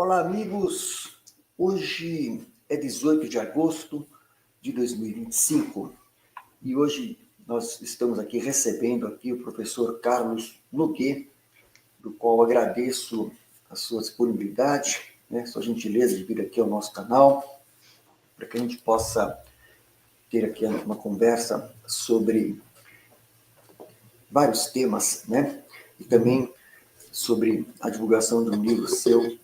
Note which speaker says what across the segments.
Speaker 1: Olá, amigos. Hoje é 18 de agosto de 2025 e hoje nós estamos aqui recebendo aqui o professor Carlos Noguet, do qual agradeço a sua disponibilidade, sua gentileza de vir aqui ao nosso canal, para que a gente possa ter aqui uma conversa sobre vários temas, e também sobre a divulgação de um livro seu,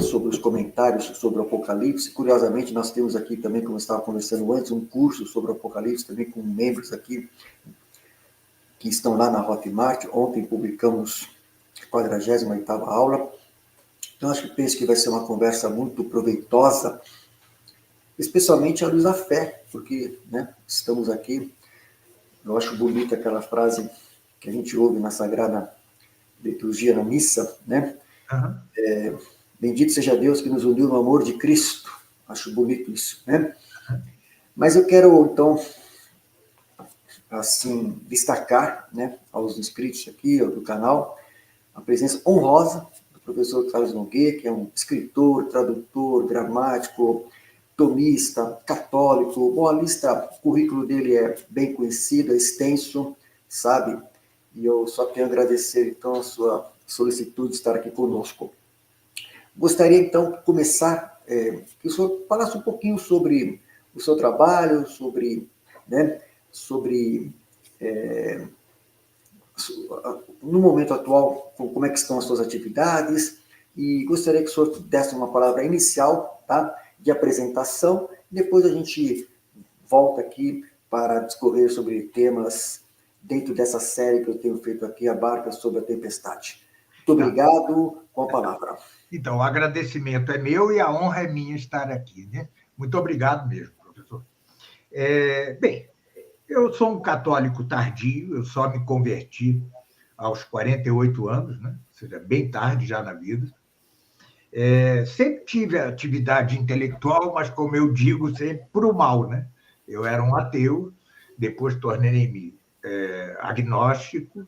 Speaker 1: sobre os comentários sobre o Apocalipse. Curiosamente, nós temos aqui também, como eu estava conversando antes, um curso sobre o Apocalipse, também com membros aqui que estão lá na Hotmart. Ontem publicamos a 48ª aula. Então, penso que vai ser uma conversa muito proveitosa, especialmente à luz da fé, porque estamos aqui. Eu acho bonita aquela frase que a gente ouve na Sagrada Liturgia, na missa,
Speaker 2: Uhum.
Speaker 1: Bendito seja Deus que nos uniu no amor de Cristo. Acho bonito isso, Mas eu quero, então, assim, destacar, aos inscritos aqui, do canal, a presença honrosa do professor Carlos Noguet, que é um escritor, tradutor, gramático, tomista, católico. Bom, o currículo dele é bem conhecido, é extenso, sabe? E eu só tenho a agradecer, então, a sua solicitude de estar aqui conosco. Gostaria, então, de começar, que o senhor falasse um pouquinho sobre o seu trabalho, no momento atual, como é que estão as suas atividades, e gostaria que o senhor desse uma palavra inicial, tá, de apresentação, e depois a gente volta aqui para discorrer sobre temas dentro dessa série que eu tenho feito aqui, A Barca sobre a Tempestade. Muito obrigado, com a palavra.
Speaker 2: Então, o agradecimento é meu e a honra é minha estar aqui, Muito obrigado mesmo, professor. Bem, eu sou um católico tardio, eu só me converti aos 48 anos, Ou seja, bem tarde já na vida. Sempre tive atividade intelectual, mas, como eu digo, sempre por o mal, Eu era um ateu, depois tornei-me agnóstico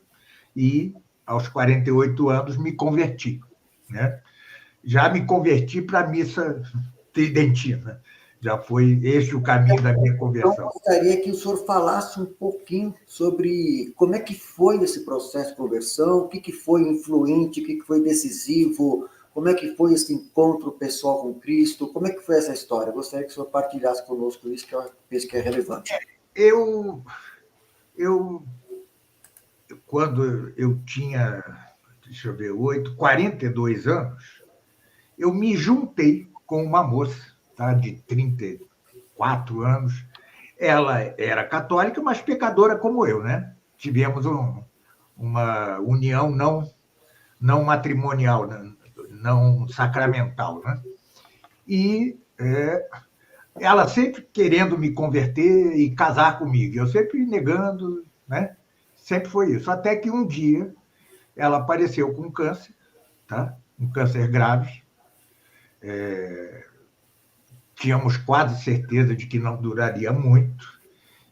Speaker 2: e, aos 48 anos, me converti, Já me converti para a missa tridentina. Já foi este o caminho da minha conversão.
Speaker 1: Então, eu gostaria que o senhor falasse um pouquinho sobre como é que foi esse processo de conversão, o que foi influente, o que foi decisivo, como é que foi esse encontro pessoal com Cristo, como é que foi essa história? Eu gostaria que o senhor partilhasse conosco isso, que eu penso que é relevante.
Speaker 2: Quando eu tinha, 42 anos, eu me juntei com uma moça, de 34 anos. Ela era católica, mas pecadora como eu, Tivemos uma união não matrimonial, não sacramental, E ela sempre querendo me converter e casar comigo, eu sempre negando, Sempre foi isso. Até que um dia ela apareceu com câncer, um câncer grave. Tínhamos quase certeza de que não duraria muito.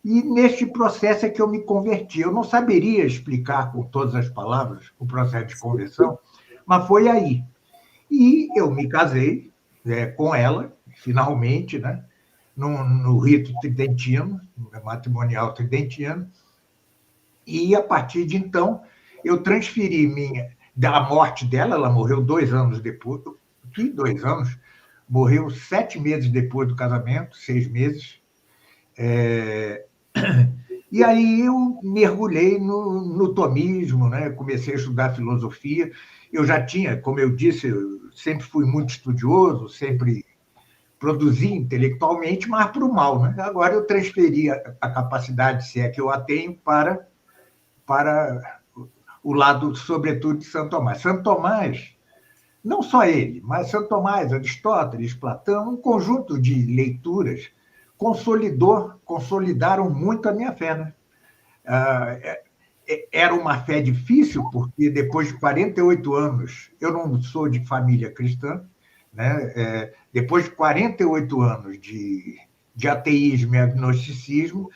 Speaker 2: E neste processo é que eu me converti. Eu não saberia explicar com todas as palavras o processo de conversão, mas foi aí. E eu me casei com ela, finalmente, no rito tridentino, matrimonial tridentino. E, a partir de então, eu transferi da morte dela. Ela morreu 2 anos depois. Que 2 anos? Morreu 7 meses depois do casamento, 6 meses. E aí eu mergulhei no tomismo, Comecei a estudar filosofia. Eu já tinha, como eu disse, eu sempre fui muito estudioso, sempre produzi intelectualmente, mas para o mal, Agora eu transferi a capacidade, se é que eu a tenho, para o lado, sobretudo, de Santo Tomás. Santo Tomás, não só ele, mas Santo Tomás, Aristóteles, Platão, um conjunto de leituras consolidaram muito a minha fé. Era uma fé difícil, porque depois de 48 anos, eu não sou de família cristã, depois de 48 anos de ateísmo e agnosticismo,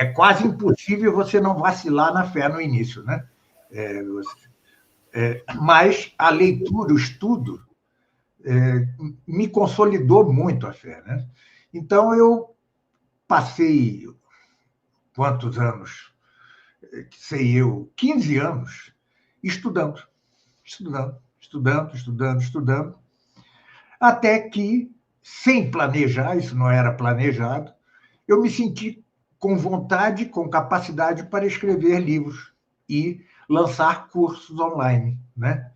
Speaker 2: é quase impossível você não vacilar na fé no início, Mas a leitura, o estudo, me consolidou muito a fé, né? Então, eu passei quantos anos? Sei eu, 15 anos estudando, estudando, até que, sem planejar, isso não era planejado, eu me senti com vontade, com capacidade para escrever livros e lançar cursos online, né?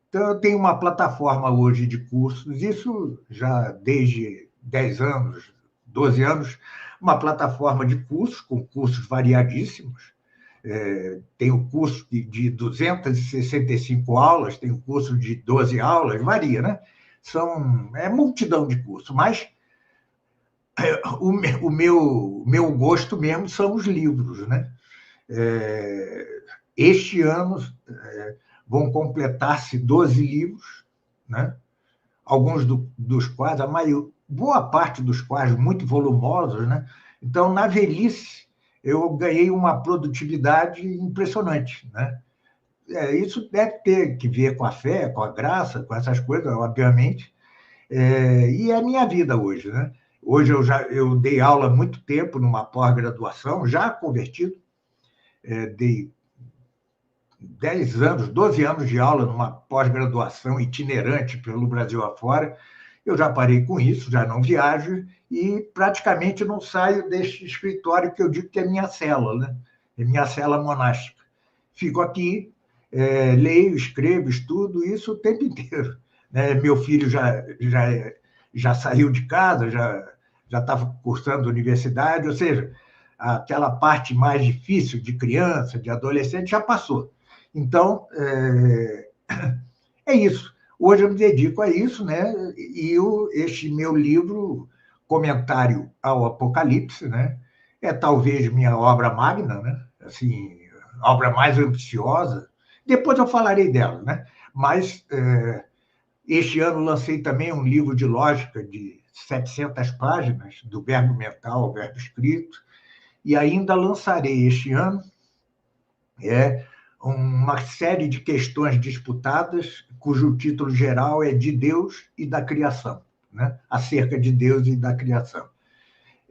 Speaker 2: Então, eu tenho uma plataforma hoje de cursos, isso já desde 10 anos, 12 anos, uma plataforma de cursos, com cursos variadíssimos. Tem o curso de 265 aulas, tem o curso de 12 aulas, varia, né? É multidão de cursos, mas o meu gosto mesmo são os livros, né? Este ano vão completar-se 12 livros, né? Alguns dos quais, boa parte dos quais muito volumosos, né? Então, na velhice, eu ganhei uma produtividade impressionante, né? Isso deve ter que ver com a fé, com a graça, com essas coisas, obviamente, e é a minha vida hoje, né? Hoje eu dei aula há muito tempo numa pós-graduação, já convertido, dei 10 anos, 12 anos de aula numa pós-graduação itinerante pelo Brasil afora. Eu já parei com isso, já não viajo e praticamente não saio deste escritório que eu digo que é minha cela, né? É minha cela monástica. Fico aqui, leio, escrevo, estudo, isso o tempo inteiro, né? Meu filho já saiu de casa, já estava cursando universidade, ou seja, aquela parte mais difícil de criança, de adolescente, já passou. Então, é isso. Hoje eu me dedico a isso, né? E este meu livro, Comentário ao Apocalipse, né? É talvez minha obra magna, né? Assim, a obra mais ambiciosa. Depois eu falarei dela, né? Mas este ano lancei também um livro de lógica de 700 páginas, do verbo mental ao verbo escrito, e ainda lançarei este ano uma série de questões disputadas, cujo título geral é De Deus e da Criação, né? Acerca de Deus e da criação.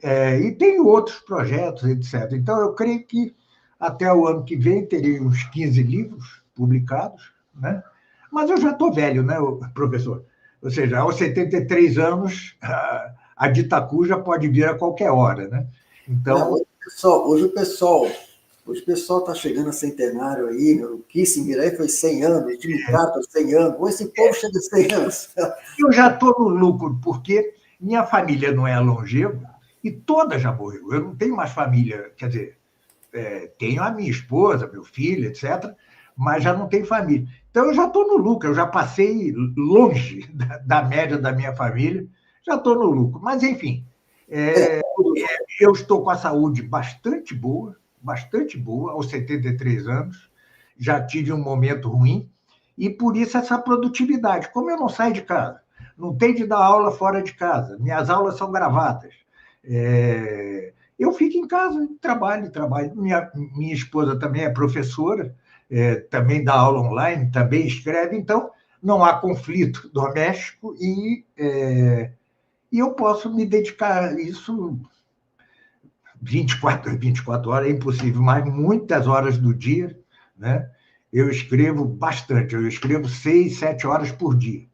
Speaker 2: E tem outros projetos, etc. Então, eu creio que até o ano que vem terei uns 15 livros publicados, né? Mas eu já estou velho, né, professor? Ou seja, aos 73 anos, a Ditacu já pode vir a qualquer hora, né? Então,
Speaker 1: hoje o pessoal está chegando a centenário aí, né? O Kissinger aí foi 100 anos, Jimmy Carter 100 anos, ou esse povo chega a 100 anos.
Speaker 2: Eu já estou no lucro, porque minha família não é longeva e toda já morreu. Eu não tenho mais família, quer dizer, tenho a minha esposa, meu filho, etc., mas já não tenho família. Então, eu já estou no lucro, eu já passei longe da média da minha família, já estou no lucro. Mas, enfim, eu estou com a saúde bastante boa, aos 73 anos, já tive um momento ruim, e por isso essa produtividade. Como eu não saio de casa, não tenho de dar aula fora de casa, minhas aulas são gravadas, eu fico em casa, trabalho. Minha esposa também é professora, também dá aula online, também escreve, então não há conflito doméstico e eu posso me dedicar a isso 24 horas, é impossível, mas muitas horas do dia, né? Eu escrevo bastante, eu escrevo 6, 7 horas por dia,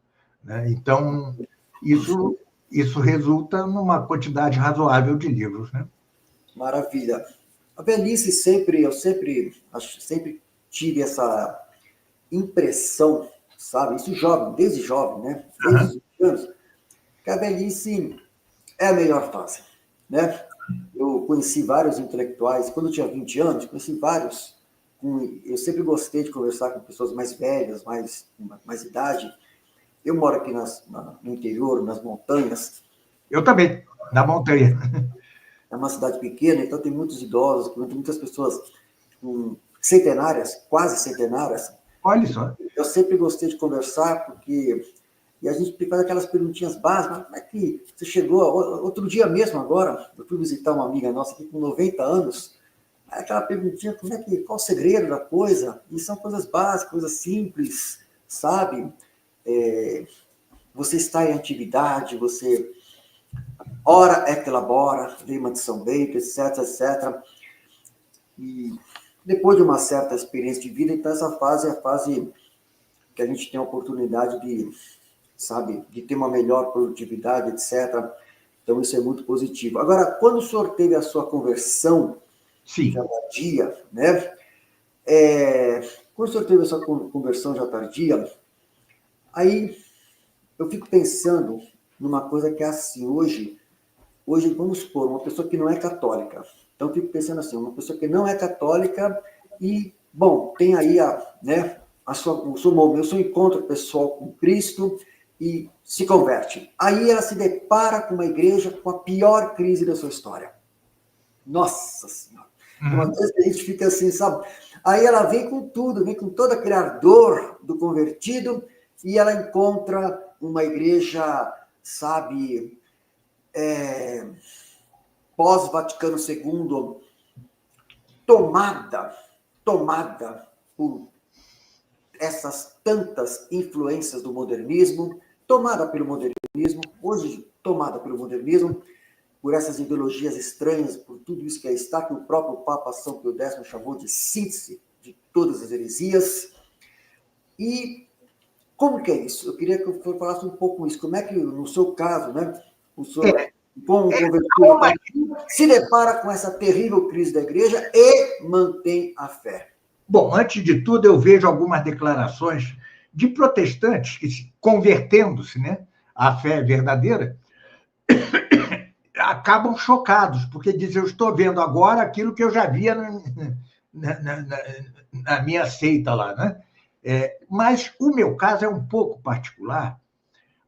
Speaker 2: né? Então, isso resulta numa quantidade razoável de livros, né?
Speaker 1: Maravilha. A velhice eu sempre tive essa impressão, sabe? Isso desde jovem, né? Desde os 20 anos, que a velhice é a melhor fase, né? Eu conheci vários intelectuais, quando eu tinha 20 anos, conheci vários. Eu sempre gostei de conversar com pessoas mais velhas, mais idade. Eu moro aqui no interior, nas montanhas.
Speaker 2: Eu também, na montanha.
Speaker 1: É uma cidade pequena, então tem muitos idosos, tem muitas pessoas centenárias, quase centenárias.
Speaker 2: Olha só.
Speaker 1: Eu sempre gostei de conversar, e a gente faz aquelas perguntinhas básicas. Como é que você chegou? Outro dia mesmo, agora, eu fui visitar uma amiga nossa aqui com 90 anos. aquela perguntinha, qual o segredo da coisa? E são coisas básicas, coisas simples, sabe? Você está em atividade, você ora et labora, lema de São Bento, etc, etc. E depois de uma certa experiência de vida, então essa fase é a fase que a gente tem a oportunidade de, sabe, de ter uma melhor produtividade, etc. Então isso é muito positivo. Agora, quando o senhor teve a sua conversão,
Speaker 2: Sim.
Speaker 1: já tardia, né? Quando o senhor teve a sua conversão já tardia, aí eu fico pensando numa coisa que é assim, hoje, vamos supor, uma pessoa que não é católica. Então, eu fico pensando assim, uma pessoa que não é católica e, bom, tem aí o seu encontro pessoal com Cristo e se converte. Aí ela se depara com uma igreja com a pior crise da sua história. Nossa Senhora! Uma coisa que a gente fica assim, sabe? Aí ela vem com tudo, vem com toda aquele ardor do convertido e ela encontra uma igreja, sabe, pós-Vaticano II, tomada por essas tantas influências do modernismo, tomada pelo modernismo, hoje tomada pelo modernismo, por essas ideologias estranhas, por tudo isso que aí está, que o próprio Papa São Pio X chamou de síntese de todas as heresias. E como que é isso? Eu queria que o senhor falasse um pouco isso. Como é que, no seu caso, né, o senhor, como convertido, se depara com essa terrível crise da igreja e mantém a fé?
Speaker 2: Bom, antes de tudo, eu vejo algumas declarações de protestantes que, convertendo-se, né, à fé verdadeira, acabam chocados, porque dizem, eu estou vendo agora aquilo que eu já via na minha seita lá, né? Mas o meu caso é um pouco particular,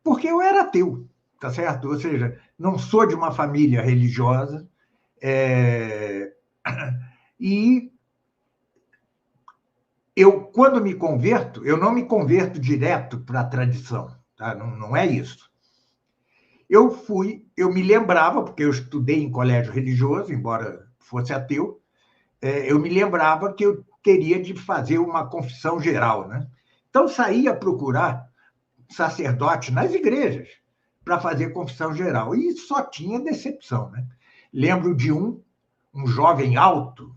Speaker 2: porque eu era ateu, tá certo? Ou seja, não sou de uma família religiosa, e quando me converto, eu não me converto direto para a tradição, tá? Não é isso. Eu me lembrava, porque eu estudei em colégio religioso, embora fosse ateu, eu me lembrava que eu teria de fazer uma confissão geral, né? Então, saía procurar sacerdote nas igrejas para fazer confissão geral, e só tinha decepção, né? Lembro de um jovem alto,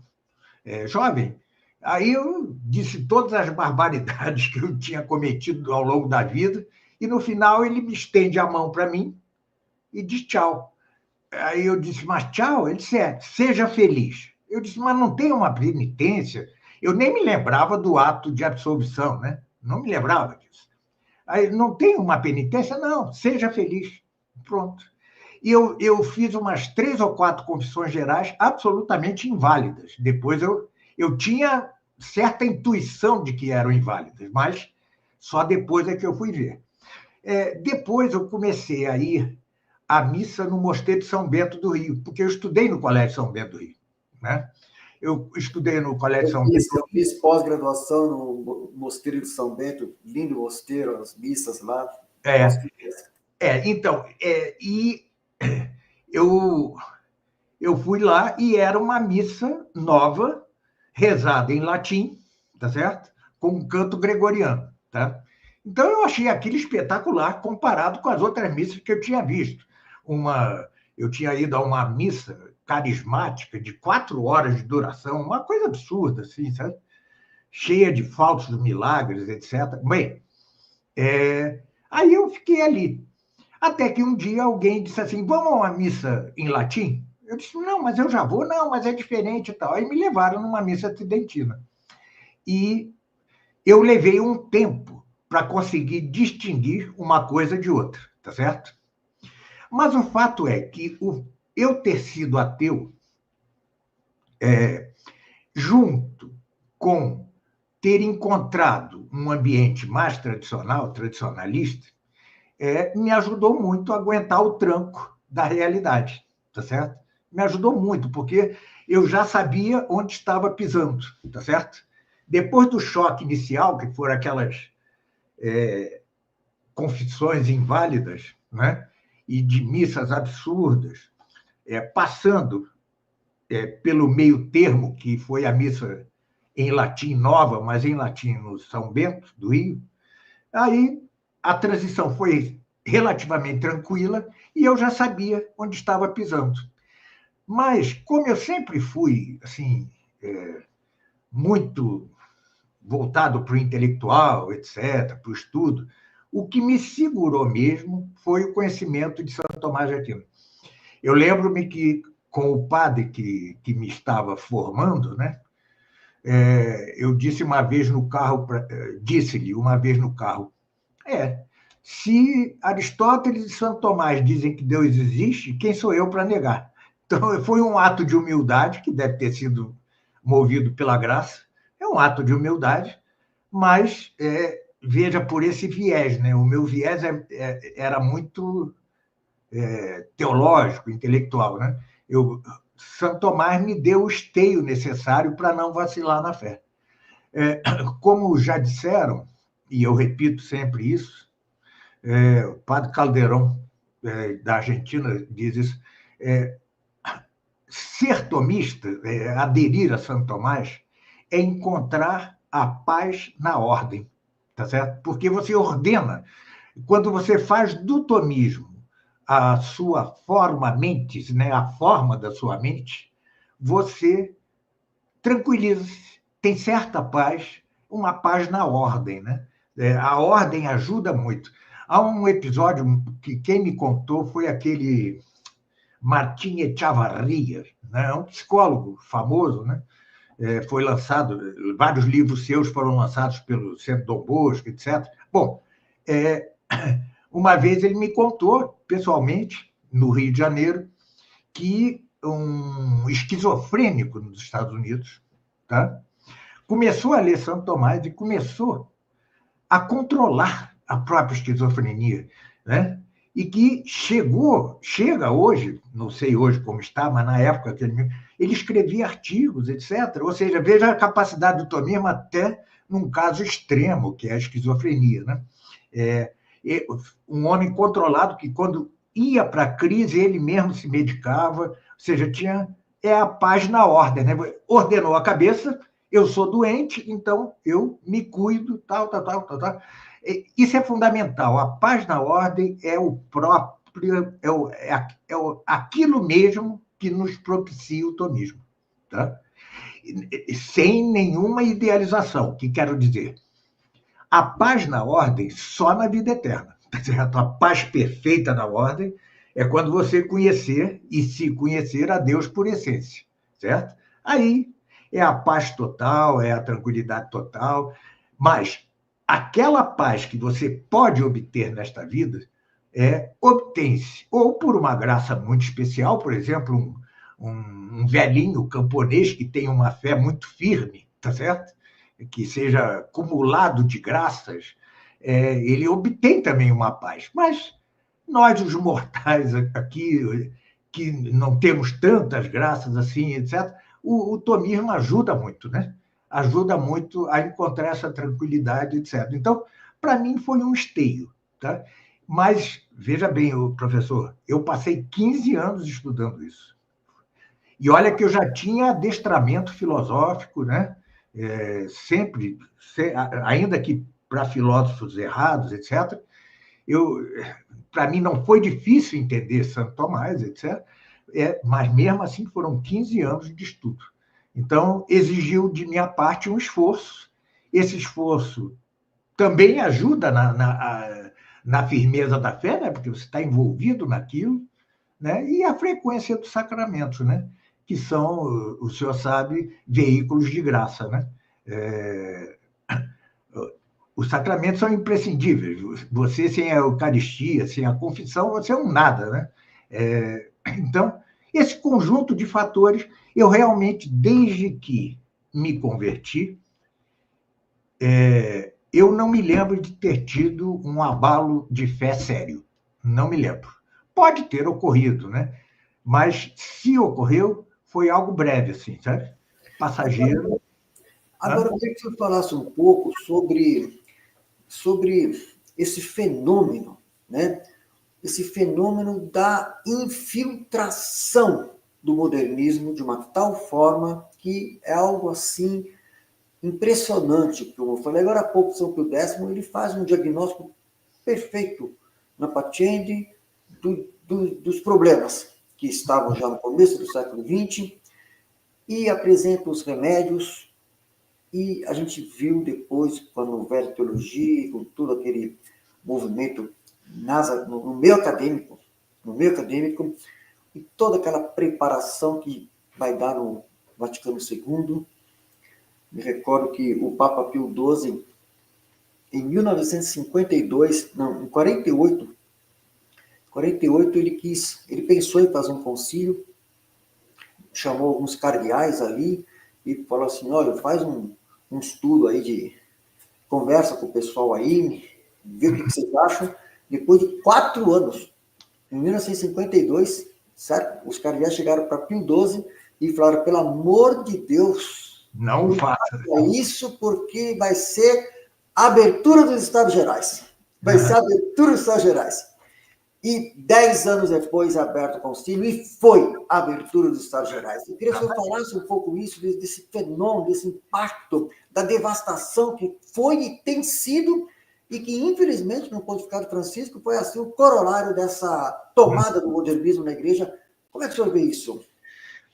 Speaker 2: jovem, aí eu disse todas as barbaridades que eu tinha cometido ao longo da vida, e no final ele me estende a mão para mim e diz tchau. Aí eu disse, mas tchau? Ele disse, seja feliz. Eu disse, mas não tem uma penitência? Eu nem me lembrava do ato de absolvição, né? Não me lembrava disso. Aí, não tem uma penitência? Não, seja feliz. Pronto. E eu fiz umas 3 ou 4 confissões gerais absolutamente inválidas. Depois eu tinha certa intuição de que eram inválidas, mas só depois é que eu fui ver. Depois eu comecei a ir à missa no Mosteiro de São Bento do Rio, porque eu estudei no Colégio São Bento do Rio, né? Eu estudei no Colégio São Bento.
Speaker 1: Eu fiz pós-graduação no Mosteiro de São Bento, lindo mosteiro, as missas lá.
Speaker 2: Então, e eu fui lá e era uma missa nova, rezada em latim, tá certo? Com um canto gregoriano, tá? Então, eu achei aquilo espetacular comparado com as outras missas que eu tinha visto. Eu tinha ido a uma missa carismática de 4 horas de duração, uma coisa absurda, assim, sabe? Cheia de falsos milagres, etc. Bem, aí eu fiquei ali. Até que um dia alguém disse assim, vamos a uma missa em latim? Eu disse, não, mas eu já vou. Não, mas é diferente e tal. Aí me levaram numa missa tridentina. E eu levei um tempo para conseguir distinguir uma coisa de outra, tá certo? Mas o fato é que eu ter sido ateu, junto com ter encontrado um ambiente mais tradicional, tradicionalista, me ajudou muito a aguentar o tranco da realidade, tá certo? Me ajudou muito, porque eu já sabia onde estava pisando, tá certo? Depois do choque inicial, que foram aquelas confissões inválidas, né? E de missas absurdas, passando pelo meio termo, que foi a missa em latim nova, mas em latim no São Bento, do Rio. Aí a transição foi relativamente tranquila e eu já sabia onde estava pisando. Mas, como eu sempre fui assim, muito voltado para o intelectual, etc., para o estudo, o que me segurou mesmo foi o conhecimento de Santo Tomás de Aquino. Eu lembro-me que, com o padre que me estava formando, né, eu disse uma vez no carro, disse-lhe uma vez no carro, se Aristóteles e Santo Tomás dizem que Deus existe, quem sou eu para negar? Então, foi um ato de humildade, que deve ter sido movido pela graça, é um ato de humildade, mas veja por esse viés, né? O meu viés era muito teológico, intelectual, né? Santo Tomás me deu o esteio necessário para não vacilar na fé. Como já disseram, e eu repito sempre isso, o padre Calderón, da Argentina, diz isso, ser tomista, aderir a Santo Tomás, é encontrar a paz na ordem, tá certo? Porque você ordena, quando você faz do tomismo a sua forma mentis, né, a forma da sua mente, você tranquiliza-se, tem certa paz, uma paz na ordem, né? A ordem ajuda muito. Há um episódio que quem me contou foi aquele Martim Echavarria, né? Um psicólogo famoso, né? Foi lançado, vários livros seus foram lançados pelo Centro Dom Bosco, etc. Bom, uma vez ele me contou, pessoalmente, no Rio de Janeiro, que um esquizofrênico nos Estados Unidos, tá? Começou a ler Santo Tomás e começou a controlar a própria esquizofrenia, né? E que chega hoje, não sei hoje como está, mas na época que ele escrevia artigos, etc. Ou seja, veja a capacidade do tomismo até num caso extremo, que é a esquizofrenia, né? Um homem controlado que, quando ia para a crise, ele mesmo se medicava, ou seja, tinha a paz na ordem, né? Ordenou a cabeça, eu sou doente, então eu me cuido, tal. Isso é fundamental. A paz na ordem é o próprio, aquilo mesmo que nos propicia o tomismo, tá? Sem nenhuma idealização, que quero dizer. A paz na ordem só na vida eterna, tá certo? A paz perfeita na ordem é quando você conhecer e se conhecer a Deus por essência, certo? Aí é a paz total, é a tranquilidade total, mas aquela paz que você pode obter nesta vida obtém-se ou por uma graça muito especial, por exemplo, um velhinho camponês que tem uma fé muito firme, tá certo? Que seja acumulado de graças, ele obtém também uma paz. Mas nós, os mortais aqui, que não temos tantas graças assim, etc., o tomismo ajuda muito, né? Ajuda muito a encontrar essa tranquilidade, etc. Então, para mim, foi um esteio, tá? Mas, veja bem, professor, eu passei 15 anos estudando isso. E olha que eu já tinha adestramento filosófico, né? Sempre, ainda que para filósofos errados, etc., para mim não foi difícil entender Santo Tomás, etc., mas mesmo assim foram 15 anos de estudo. Então, exigiu de minha parte um esforço. Esse esforço também ajuda na firmeza da fé, né? Porque você está envolvido naquilo, né? E a frequência dos sacramentos, né? Que são, o senhor sabe, veículos de graça, né? Os sacramentos são imprescindíveis. Você, sem a Eucaristia, sem a confissão, você é um nada, né? Então, esse conjunto de fatores, eu realmente, desde que me converti, eu não me lembro de ter tido um abalo de fé sério. Não me lembro. Pode ter ocorrido, né? Mas, se ocorreu, foi algo breve, assim, sabe? Passageiro.
Speaker 1: Agora, eu queria que você falasse um pouco sobre esse fenômeno, né? Esse fenômeno da infiltração do modernismo de uma tal forma que é algo assim impressionante. Como eu falei agora há pouco, São Pio X, ele faz um diagnóstico perfeito na Patiente dos problemas que estavam já no começo do século XX e apresenta os remédios. E a gente viu depois, quando houver teologia, com todo aquele movimento no meio acadêmico, e toda aquela preparação que vai dar no Vaticano II. Me recordo que o Papa Pio XII, em 1952, não, em 48, ele pensou em fazer um concílio, chamou alguns cardeais ali e falou assim, olha, faz um estudo aí conversa com o pessoal aí, vê o que vocês acham. Depois de 4 anos, em 1952, certo? Os cardeais chegaram para Pio XII e falaram, pelo amor de Deus,
Speaker 2: não faça
Speaker 1: isso porque vai ser a abertura dos Estados Gerais. Vai ser a abertura dos Estados Gerais. E 10 anos depois aberto o concílio e foi a abertura dos Estados Gerais. Eu queria que você falasse um pouco isso, desse fenômeno, desse impacto, da devastação que foi e tem sido, e que, infelizmente, no Pontificado Francisco foi assim o corolário dessa tomada do modernismo na igreja. Como é que o senhor vê isso?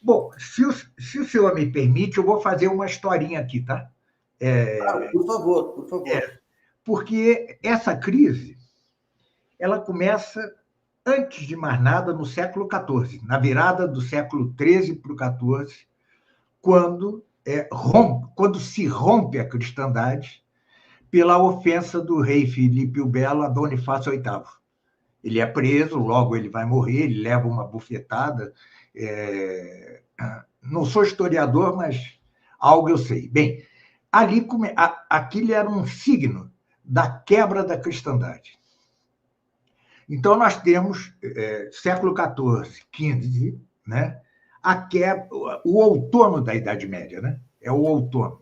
Speaker 2: Bom, se o senhor me permite, eu vou fazer uma historinha aqui, tá?
Speaker 1: Claro, por favor, por favor.
Speaker 2: Porque essa crise, ela começa, antes de mais nada, no século XIV, na virada do século XIII para o XIV, quando se rompe a cristandade pela ofensa do rei Filipe o Belo a Bonifácio VIII. Ele é preso, logo ele vai morrer, ele leva uma bufetada. Não sou historiador, mas algo eu sei. Bem, aquilo era um signo da quebra da cristandade. Então, nós temos, século XIV, XV, né? O outono da Idade Média, né? É o outono.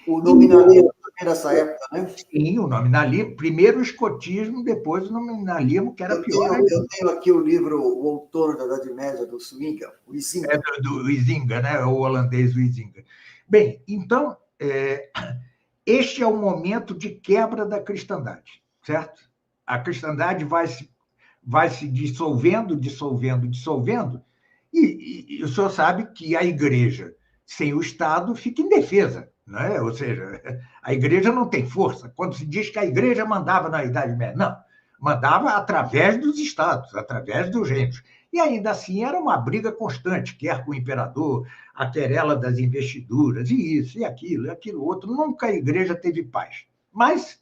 Speaker 1: O nominalismo nessa época, né?
Speaker 2: Sim, o nominalismo. Primeiro o escotismo, depois o nominalismo, que era pior.
Speaker 1: Eu tenho aqui o livro O Outono da Idade Média, do Swinga, o Huizinga.
Speaker 2: Do Huizinga, né? O holandês Huizinga. Bem, então, este é o momento de quebra da cristandade, certo? A cristandade vai se dissolvendo, e o senhor sabe que a igreja, sem o Estado, fica indefesa, né? Ou seja, a igreja não tem força. Quando se diz que a igreja mandava na Idade Média, não, mandava através dos estados, através dos reinos. E ainda assim era uma briga constante, quer com o imperador, a querela das investiduras, e isso, e aquilo outro. Nunca a igreja teve paz. Mas,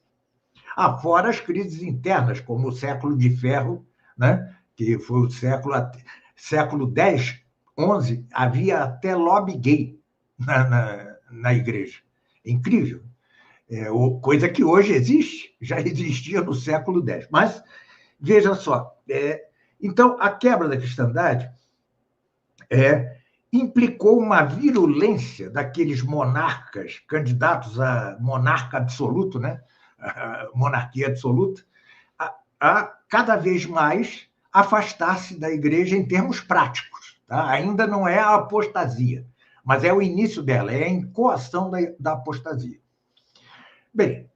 Speaker 2: afora as crises internas, como o século de ferro, né? Que foi o século X, XI, havia até lobby gay na igreja. Incrível. Coisa que hoje existe, já existia no século X. Mas, veja só, então, a quebra da cristandade implicou uma virulência daqueles monarcas, candidatos a monarca absoluto, né? A monarquia absoluta, a cada vez mais afastar-se da igreja em termos práticos. Tá? Ainda não é a apostasia, mas é o início dela, é a incoação da apostasia. Bem,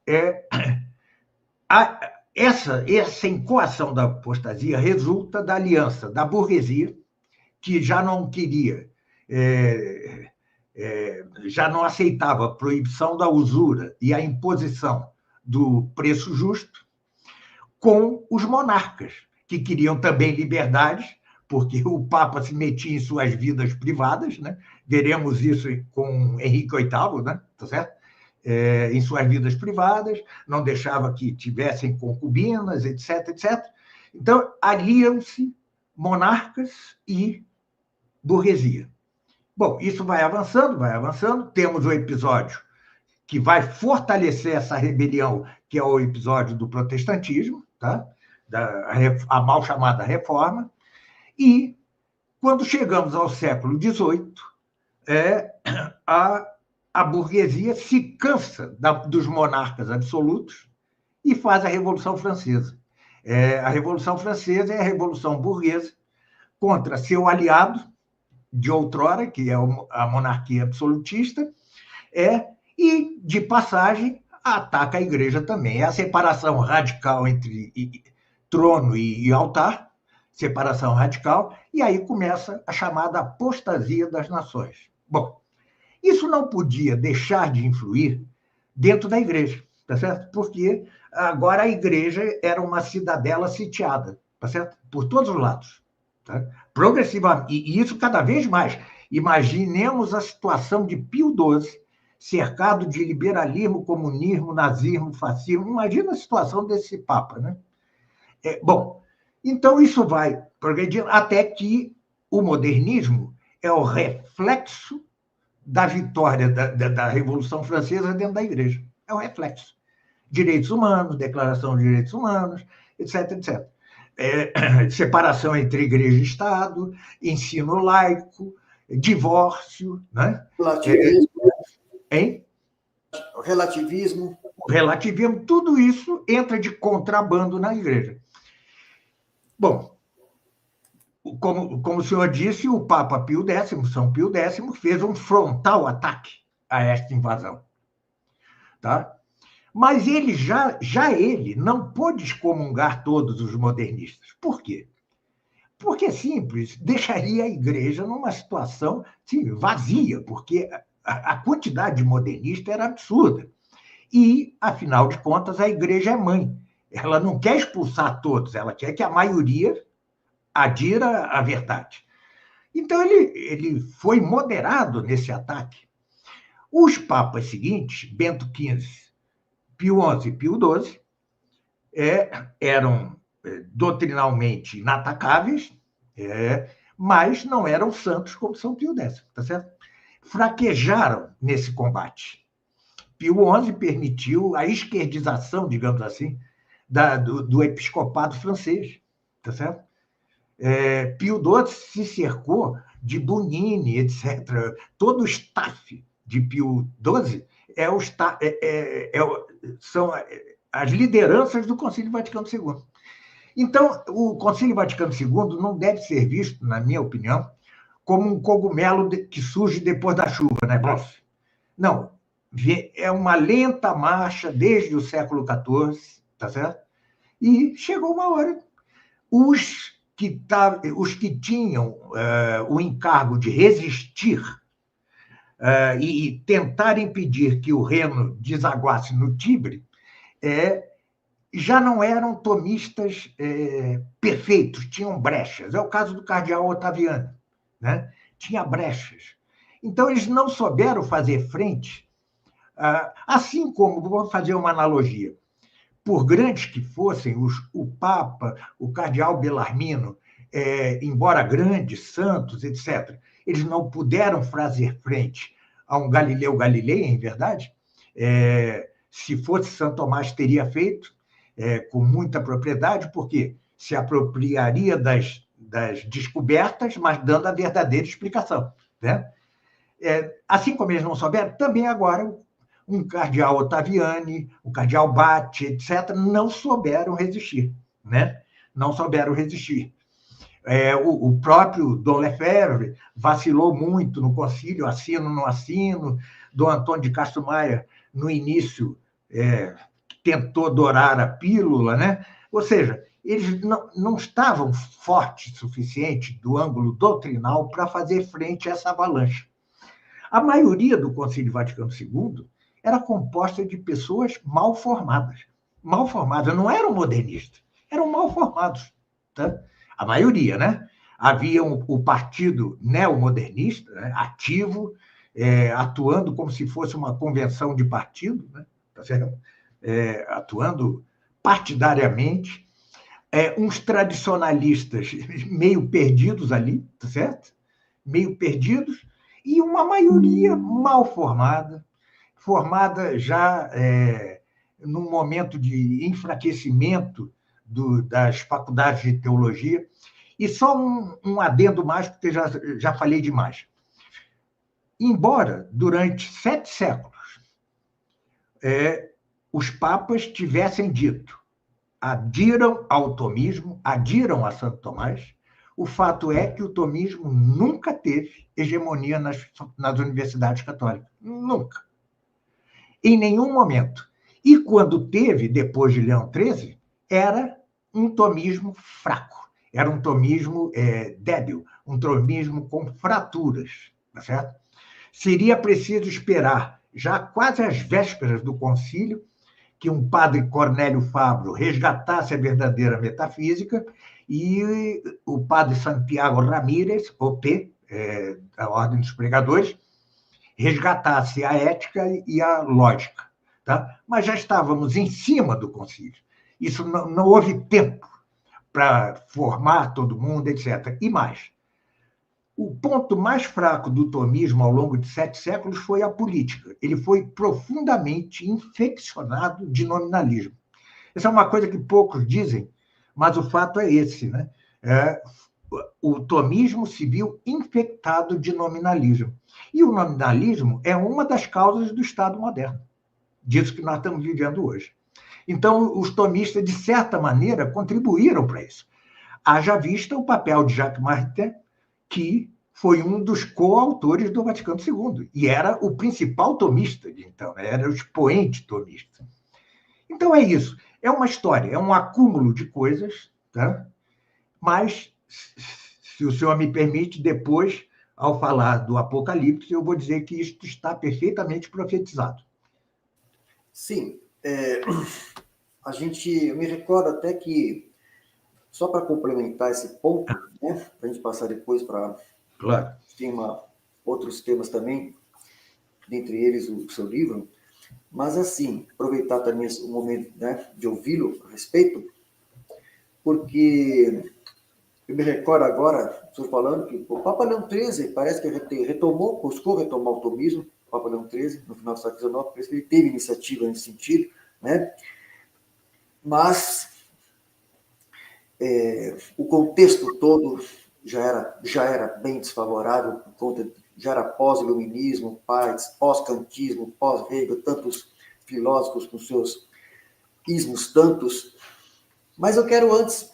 Speaker 2: essa incoação da apostasia resulta da aliança da burguesia, que já não queria, já não aceitava a proibição da usura e a imposição do preço justo, com os monarcas, que queriam também liberdade, porque o Papa se metia em suas vidas privadas, né? Veremos isso com Henrique VIII, né? Tá certo? Em suas vidas privadas, não deixava que tivessem concubinas, etc, etc. Então, aliam-se monarcas e burguesia. Bom, isso vai avançando. Temos o episódio que vai fortalecer essa rebelião, que é o episódio do protestantismo, tá? A mal chamada Reforma. E, quando chegamos ao século XVIII, a burguesia se cansa dos monarcas absolutos e faz a Revolução Francesa. A Revolução Francesa é a Revolução Burguesa contra seu aliado, de outrora, que é a monarquia absolutista, e, de passagem, ataca a igreja também. É a separação radical entre trono e altar, separação radical, e aí começa a chamada apostasia das nações. Bom, isso não podia deixar de influir dentro da igreja, tá certo? Porque agora a igreja era uma cidadela sitiada, tá certo? Por todos os lados. Tá? Progressivamente, e isso cada vez mais. Imaginemos a situação de Pio XII, cercado de liberalismo, comunismo, nazismo, fascismo. Imagina a situação desse Papa, né? Bom, então isso vai progredindo até que o modernismo é o reflexo da vitória da Revolução Francesa dentro da igreja. É o reflexo. Direitos humanos, Declaração de Direitos Humanos, etc, etc. Separação entre igreja e Estado, ensino laico, divórcio, né?
Speaker 1: Relativismo.
Speaker 2: Hein?
Speaker 1: Relativismo.
Speaker 2: Relativismo, tudo isso entra de contrabando na igreja. Bom, como o senhor disse, o Papa Pio X, São Pio X, fez um frontal ataque a esta invasão. Tá? Mas ele ele não pôde excomungar todos os modernistas. Por quê? Porque é simples, deixaria a igreja numa situação sim, vazia, porque a quantidade de modernista era absurda. E, afinal de contas, a igreja é mãe. Ela não quer expulsar todos, ela quer que a maioria adira à verdade. Então, ele foi moderado nesse ataque. Os papas seguintes, Bento XV, Pio XI e Pio XII, eram doutrinalmente inatacáveis, mas não eram santos como São Pio X, tá certo? Fraquejaram nesse combate. Pio XI permitiu a esquerdização, digamos assim, do episcopado francês, tá certo? Pio XII se cercou de Bonini, etc. Todo o staff de Pio XII são as lideranças do Concílio Vaticano II. Então, o Concílio Vaticano II não deve ser visto, na minha opinião, como um cogumelo que surge depois da chuva, né? Não, é uma lenta marcha desde o século XIV, tá certo? E chegou uma hora. Os que tinham o encargo de resistir e tentar impedir que o Reno desaguasse no Tibre, já não eram tomistas perfeitos, tinham brechas. É o caso do cardeal Ottaviani, né? Tinha brechas. Então, eles não souberam fazer frente, assim como, vou fazer uma analogia, por grandes que fossem, o Papa, o cardeal Bellarmino, embora grandes, santos, etc., eles não puderam fazer frente a um Galileu Galilei, em verdade. Se fosse São Tomás, teria feito, com muita propriedade, porque se apropriaria das descobertas, mas dando a verdadeira explicação. Né? Assim como eles não souberam, também agora um cardeal Ottaviani, o cardeal Batti, etc., não souberam resistir. Né? Não souberam resistir. O próprio Dom Lefebvre vacilou muito no concílio, assino, não assino. Dom Antônio de Castro Maia, no início, tentou dourar a pílula, né? Ou seja, eles não estavam fortes o suficiente do ângulo doutrinal para fazer frente a essa avalanche. A maioria do Concílio Vaticano II era composta de pessoas mal formadas. Mal formadas, não eram modernistas, eram mal formados. Tá? A maioria, né? Havia o partido neomodernista, né? Ativo, atuando como se fosse uma convenção de partido, né? Tá certo? Atuando partidariamente, uns tradicionalistas meio perdidos ali, tá certo? Meio perdidos, e uma maioria mal formada já num momento de enfraquecimento das faculdades de teologia. E só um adendo mais, porque já falei demais. Embora, durante 7 séculos, os papas tivessem dito adiram ao tomismo, adiram a Santo Tomás, O fato é que o tomismo nunca teve hegemonia nas universidades católicas. Nunca. Em nenhum momento. E quando teve, depois de Leão XIII, era um tomismo fraco. Era um tomismo débil, um tomismo com fraturas. Tá certo? Seria preciso esperar, já quase às vésperas do concílio, que um padre Cornélio Fabro resgatasse a verdadeira metafísica e o padre Santiago Ramírez, OP, da Ordem dos Pregadores, resgatasse a ética e a lógica. Tá? Mas já estávamos em cima do concílio. Isso não houve tempo para formar todo mundo, etc. E mais, o ponto mais fraco do tomismo ao longo de 7 séculos foi a política. Ele foi profundamente infeccionado de nominalismo. Essa é uma coisa que poucos dizem, mas o fato é esse, né? O tomismo se viu infectado de nominalismo. E o nominalismo é uma das causas do Estado moderno, disso que nós estamos vivendo hoje. Então, os tomistas, de certa maneira, contribuíram para isso. Haja vista o papel de Jacques Maritain, que foi um dos coautores do Vaticano II, e era o principal tomista de então, era o expoente tomista. Então, é isso. É uma história, é um acúmulo de coisas, tá? Mas, se o senhor me permite, depois, ao falar do Apocalipse, eu vou dizer que isto está perfeitamente profetizado.
Speaker 1: Sim. Eu me recordo até que, só para complementar esse ponto, né, para a gente passar depois para
Speaker 2: Claro.
Speaker 1: Outros temas também, dentre eles o seu livro, mas assim, aproveitar também o momento, né, de ouvi-lo a respeito, porque eu me recordo agora, estou falando que o Papa Leão XIII parece que buscou retomar o tomismo, o Papa Leão XIII, no final do século XIX, parece que ele teve iniciativa nesse sentido, né? Mas o contexto todo já era bem desfavorável, por conta, já era pós-iluminismo, pós-kantismo, pós-Hegel, tantos filósofos com seus ismos tantos. Mas eu quero antes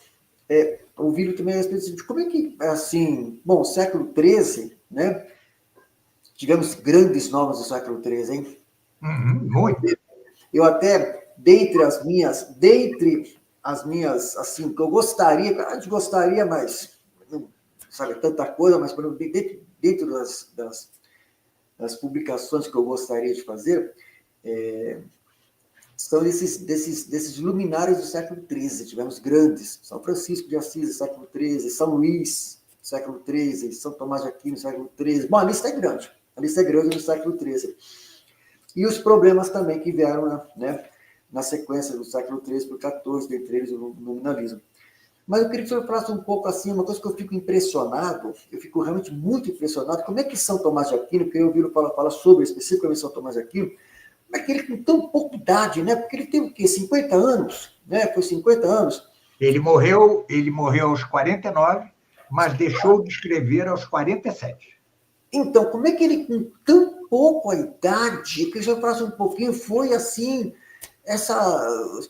Speaker 1: ouvir também a respeito de como é que, assim, bom, século XIII, né? Tivemos grandes nomes do século XIII, hein?
Speaker 2: Muito.
Speaker 1: Eu até, dentre as minhas, assim, que eu gostaria, a gente gostaria, mas não sabe tanta coisa, mas dentro das publicações que eu gostaria de fazer, são desses luminares do século XIII. Tivemos grandes, São Francisco de Assis, século XIII, São Luís, século XIII, São Tomás de Aquino, século XIII. Bom, a lista é grande no século XIII. E os problemas também que vieram, né, na sequência do século XIII para o XIV, dentre eles o nominalismo. Mas eu queria que o senhor falasse um pouco assim, uma coisa que eu fico realmente muito impressionado, como é que São Tomás de Aquino, porque eu ouvi falar sobre, especificamente São Tomás de Aquino, como é que ele com tão pouca idade, né? Porque ele tem o quê? 50 anos, né? Foi 50 anos.
Speaker 2: Ele morreu aos 49, mas deixou de escrever aos 47.
Speaker 1: Então, como é que ele, com tão pouca idade, que já faz um pouquinho, foi assim,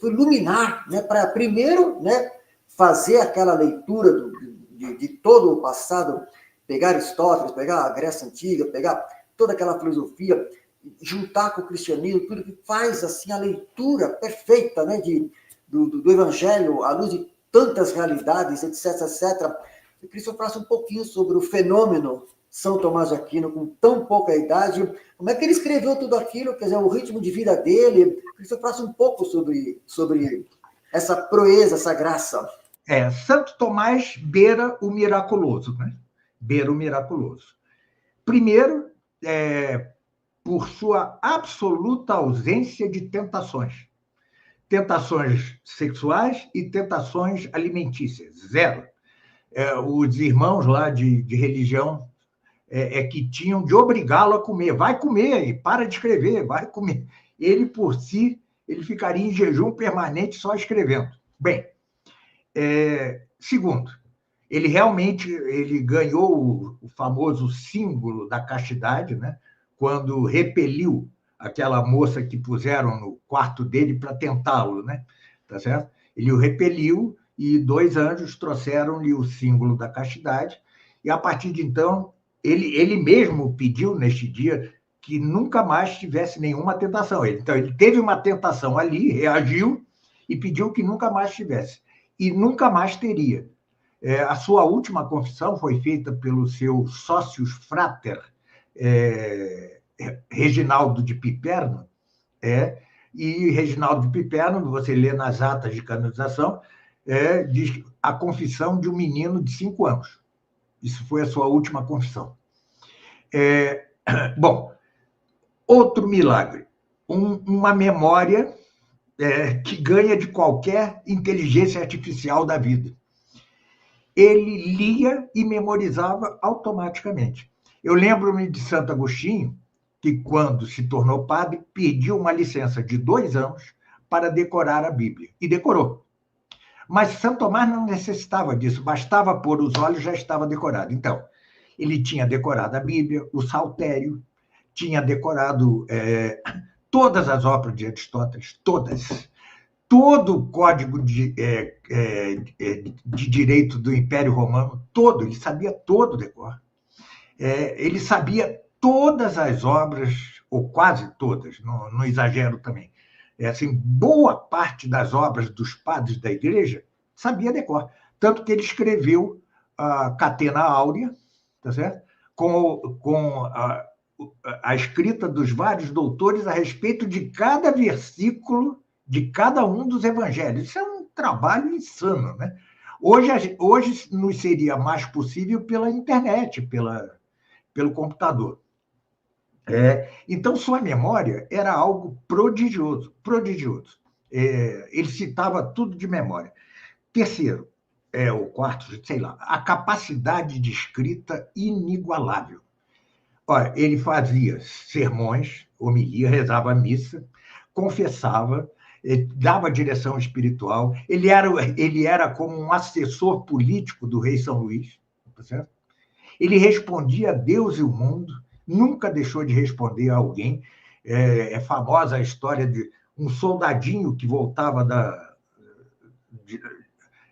Speaker 1: foi luminar, né? Para primeiro, né, fazer aquela leitura de todo o passado, pegar Aristóteles, pegar a Grécia Antiga, pegar toda aquela filosofia, juntar com o cristianismo, tudo que faz assim a leitura perfeita, né, do Evangelho, à luz de tantas realidades, etc, etc. Eu queria que você falasse um pouquinho sobre o fenômeno São Tomás de Aquino, com tão pouca idade, como é que ele escreveu tudo aquilo, quer dizer, o ritmo de vida dele. Eu queria que você falasse um pouco sobre essa proeza, essa graça.
Speaker 2: Santo Tomás beira o miraculoso, né? Beira o miraculoso. Primeiro, por sua absoluta ausência de tentações. Tentações sexuais e tentações alimentícias. Zero. Os irmãos lá de religião que tinham de obrigá-lo a comer. Vai comer, para de escrever, vai comer. Ele, por si, ele ficaria em jejum permanente só escrevendo. Bem, segundo, ele realmente ganhou o famoso símbolo da castidade, né? Quando repeliu aquela moça que puseram no quarto dele para tentá-lo, né? Tá certo? Ele o repeliu e 2 anjos trouxeram-lhe o símbolo da castidade, e a partir de então, ele mesmo pediu neste dia que nunca mais tivesse nenhuma tentação. Então, ele teve uma tentação ali, reagiu e pediu que nunca mais tivesse. E nunca mais teria. A sua última confissão foi feita pelo seu sócius frater, Reginaldo de Piperno, e Reginaldo de Piperno, você lê nas atas de canonização, diz a confissão de um menino de 5 anos. Isso foi a sua última confissão. Bom, outro milagre, uma memória que ganha de qualquer inteligência artificial da vida. Ele lia e memorizava automaticamente. Eu lembro-me de Santo Agostinho, que, quando se tornou padre, pediu uma licença de 2 anos para decorar a Bíblia. E decorou. Mas Santo Tomás não necessitava disso, bastava pôr os olhos, já estava decorado. Então, ele tinha decorado a Bíblia, o Saltério, tinha decorado todas as obras de Aristóteles, todas. Todo o código de direito do Império Romano, todo, ele sabia todo o decor. Ele sabia todas as obras, ou quase todas, não exagero também. Assim, boa parte das obras dos padres da igreja sabia decor. Tanto que ele escreveu a Catena Áurea, tá certo? com a escrita dos vários doutores a respeito de cada versículo de cada um dos evangelhos. Isso é um trabalho insano, né? Hoje nos seria mais possível pela internet, pelo computador. Então, sua memória era algo prodigioso, prodigioso. Ele citava tudo de memória. Terceiro, ou quarto, sei lá, a capacidade de escrita inigualável. Olha, ele fazia sermões, homilia, rezava a missa, confessava, dava direção espiritual, ele era como um assessor político do rei São Luís, tá certo? Ele respondia a Deus e o mundo, nunca deixou de responder a alguém. É famosa a história de um soldadinho que voltava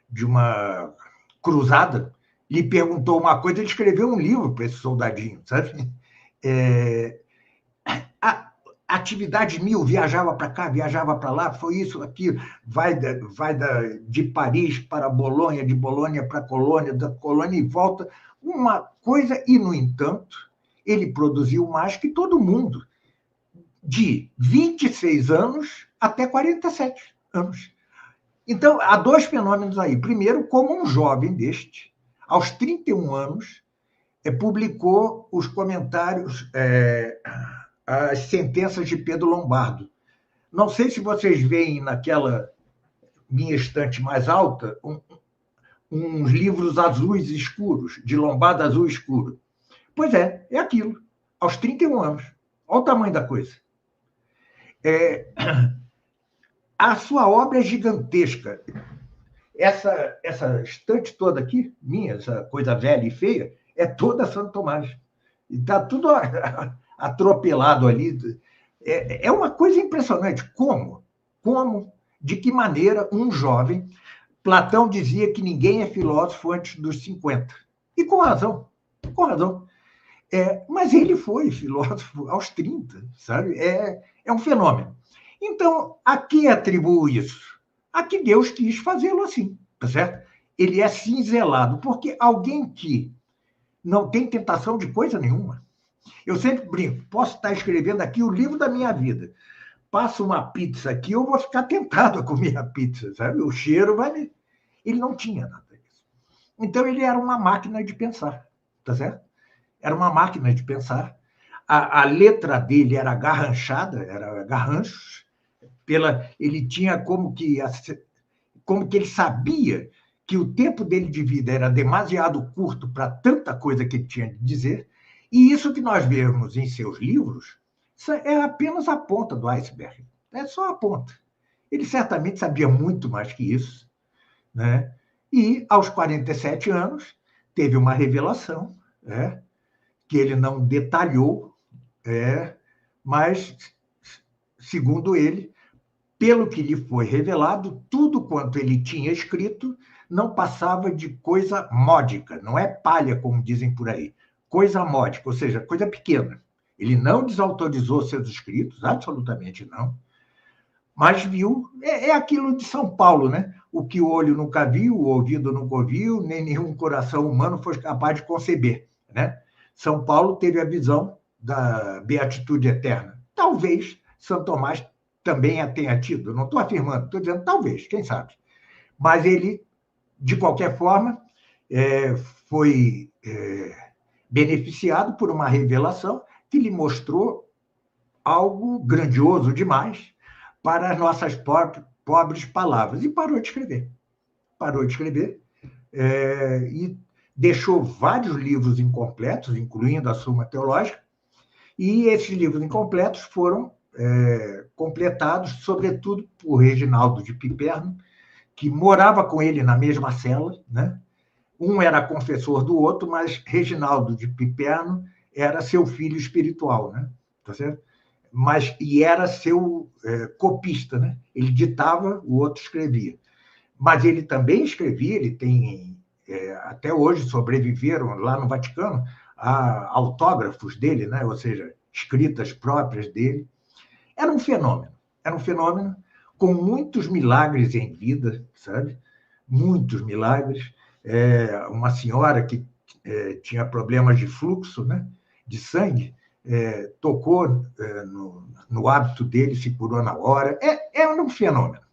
Speaker 2: de uma cruzada, lhe perguntou uma coisa, ele escreveu um livro para esse soldadinho, sabe? Atividade mil, viajava para cá, viajava para lá, foi isso, aquilo, vai de Paris para Bolonha, de Bolonha para Colônia, da Colônia e volta, uma coisa, e, no entanto, ele produziu mais que todo mundo, de 26 anos até 47 anos. Então, há 2 fenômenos aí. Primeiro, como um jovem deste, aos 31 anos, publicou os comentários, as sentenças de Pedro Lombardo. Não sei se vocês veem naquela minha estante mais alta uns livros azuis escuros, de Lombardo azul escuro. Pois é aquilo, aos 31 anos. Olha o tamanho da coisa. A sua obra é gigantesca. Essa estante toda aqui, minha, essa coisa velha e feia, é toda Santo Tomás. E está tudo atropelado ali. É uma coisa impressionante. Como? De que maneira um jovem... Platão dizia que ninguém é filósofo antes dos 50. E com razão. Com razão. Mas ele foi filósofo aos 30, sabe? É um fenômeno. Então, a que atribuo isso? A que Deus quis fazê-lo assim, tá certo? Ele é cinzelado, porque alguém que não tem tentação de coisa nenhuma. Eu sempre brinco, posso estar escrevendo aqui o livro da minha vida. Passa uma pizza aqui, eu vou ficar tentado a comer a pizza, sabe? O cheiro vai me... Ele não tinha nada disso. Então, ele era uma máquina de pensar, tá certo? Era uma máquina de pensar. A letra dele era garranchada, era garranchos. Ele tinha como que ele sabia que o tempo dele de vida era demasiado curto para tanta coisa que ele tinha de dizer, e isso que nós vemos em seus livros é apenas a ponta do iceberg, é só a ponta. Ele certamente sabia muito mais que isso, né? E, aos 47 anos, teve uma revelação, que ele não detalhou, mas, segundo ele, pelo que lhe foi revelado, tudo quanto ele tinha escrito não passava de coisa módica, não é palha, como dizem por aí, coisa módica, ou seja, coisa pequena. Ele não desautorizou seus escritos, absolutamente não, mas viu, é aquilo de São Paulo, né? O que o olho nunca viu, o ouvido nunca ouviu, nem nenhum coração humano foi capaz de conceber, né? São Paulo teve a visão da beatitude eterna. Talvez São Tomás também a tenha tido, não estou afirmando, estou dizendo talvez, quem sabe. Mas ele, de qualquer forma, foi beneficiado por uma revelação que lhe mostrou algo grandioso demais para as nossas pobres palavras. E parou de escrever. Parou de escrever e deixou vários livros incompletos, incluindo a Suma Teológica, e esses livros incompletos foram completados, sobretudo, por Reginaldo de Piperno, que morava com ele na mesma cela, né? Um era confessor do outro, mas Reginaldo de Piperno era seu filho espiritual, né? Tá certo? E era seu copista, né? Ele ditava, o outro escrevia. Mas ele também escrevia, ele tem, até hoje sobreviveram lá no Vaticano, a autógrafos dele, né? Ou seja, escritas próprias dele. Era um fenômeno com muitos milagres em vida, sabe? Muitos milagres. Uma senhora que tinha problemas de fluxo, né? De sangue, tocou no hábito dele, se curou na hora. Era um fenômeno.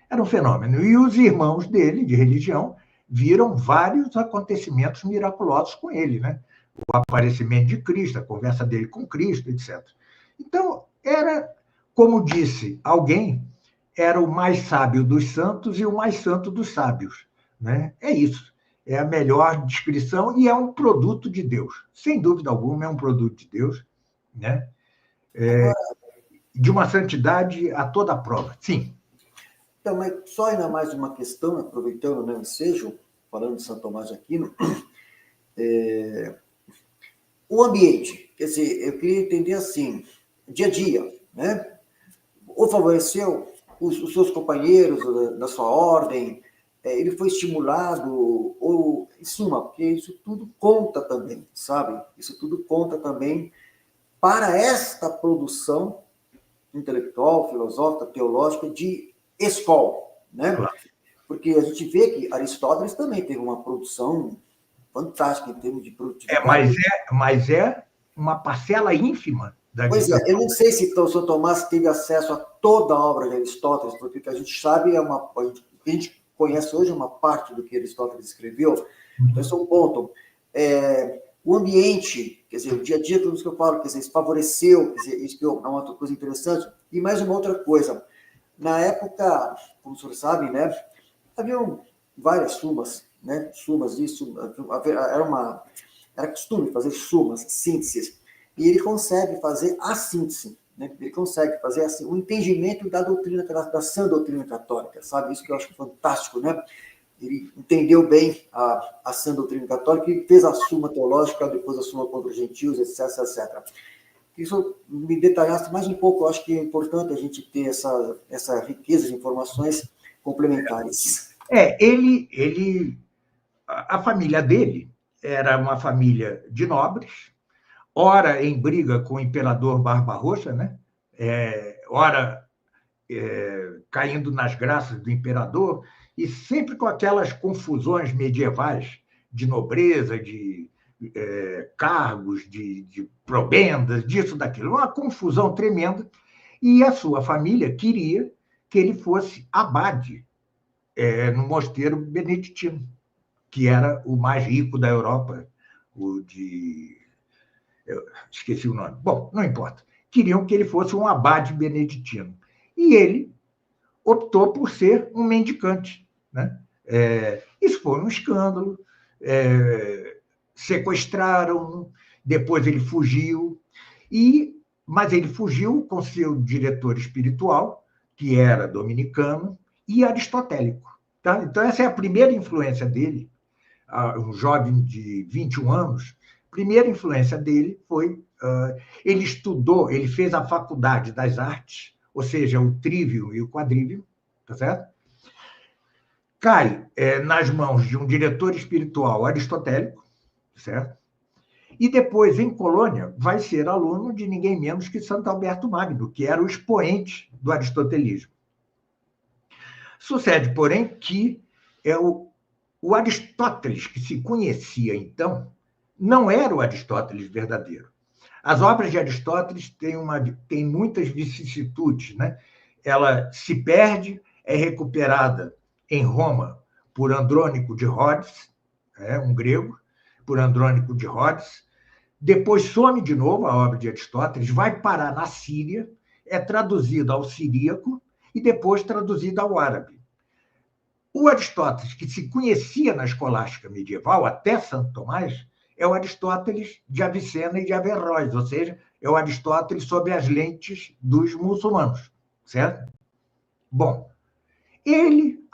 Speaker 2: Era um fenômeno. E os irmãos dele, de religião, viram vários acontecimentos miraculosos com ele, né? O aparecimento de Cristo, a conversa dele com Cristo, etc. Então, era, como disse alguém, era o mais sábio dos santos e o mais santo dos sábios, né? É isso. É a melhor descrição e é um produto de Deus. Sem dúvida alguma, é um produto de Deus, né? De uma santidade a toda prova. Sim.
Speaker 1: Então, mas só ainda mais uma questão, aproveitando, né, o ensejo, falando de São Tomás de Aquino, o ambiente, quer dizer, eu queria entender assim, dia a dia, né? Ou favoreceu os seus companheiros da sua ordem, ele foi estimulado, ou, em suma, porque isso tudo conta também, sabe? Isso tudo conta também para esta produção intelectual, filosófica, teológica de escola, né?
Speaker 2: Claro.
Speaker 1: Porque a gente vê que Aristóteles também teve uma produção fantástica em termos de produtividade.
Speaker 2: Mas é uma parcela ínfima da
Speaker 1: Pois é, eu não sei se então, São Tomás teve acesso a toda a obra de Aristóteles, porque o que a gente sabe o que a gente conhece hoje é uma parte do que Aristóteles escreveu. Então, esse é um ponto. O ambiente, quer dizer, o dia a dia, tudo isso que eu falo, quer dizer, isso favoreceu, quer dizer, isso é uma outra coisa interessante. E mais uma outra coisa, na época, como o senhor sabe, né, haviam várias sumas, né, sumas disso, era costume fazer sumas, sínteses, e ele consegue fazer a síntese, né, ele consegue fazer assim, o entendimento da doutrina, da sã doutrina católica, sabe, isso que eu acho fantástico, né, ele entendeu bem a sã doutrina católica e fez a suma teológica, depois a suma contra os gentios, etc, etc. Isso me detalhasse mais um pouco, eu acho que é importante a gente ter essa riqueza de informações complementares.
Speaker 2: A família dele era uma família de nobres, ora em briga com o imperador Barba-Roxa, né? Ora caindo nas graças do imperador, e sempre com aquelas confusões medievais de nobreza, de cargos, de probendas, disso, daquilo, uma confusão tremenda, e a sua família queria que ele fosse abade no mosteiro beneditino, que era o mais rico da Europa, eu esqueci o nome. Bom, não importa. Queriam que ele fosse um abade beneditino. E ele optou por ser um mendicante, né? Isso foi um escândalo. Sequestraram, depois ele fugiu, mas ele fugiu com seu diretor espiritual, que era dominicano, e aristotélico. Tá? Então, essa é a primeira influência dele, um jovem de 21 anos. A primeira influência dele foi... ele estudou, ele fez a Faculdade das Artes, ou seja, o trivium e o quadrivium, tá certo? Cai nas mãos de um diretor espiritual aristotélico, certo? E depois, em Colônia, vai ser aluno de ninguém menos que Santo Alberto Magno, que era o expoente do aristotelismo. Sucede, porém, que o Aristóteles que se conhecia então não era o Aristóteles verdadeiro. As obras de Aristóteles têm muitas vicissitudes, né? Ela se perde, é recuperada em Roma por Andrônico de Rhodes, um grego, por Andrônico de Rhodes. Depois some de novo a obra de Aristóteles, vai parar na Síria, é traduzida ao siríaco e depois traduzida ao árabe. O Aristóteles, que se conhecia na escolástica medieval, até Santo Tomás, é o Aristóteles de Avicena e de Averroes, ou seja, é o Aristóteles sob as lentes dos muçulmanos, certo? Bom, ele,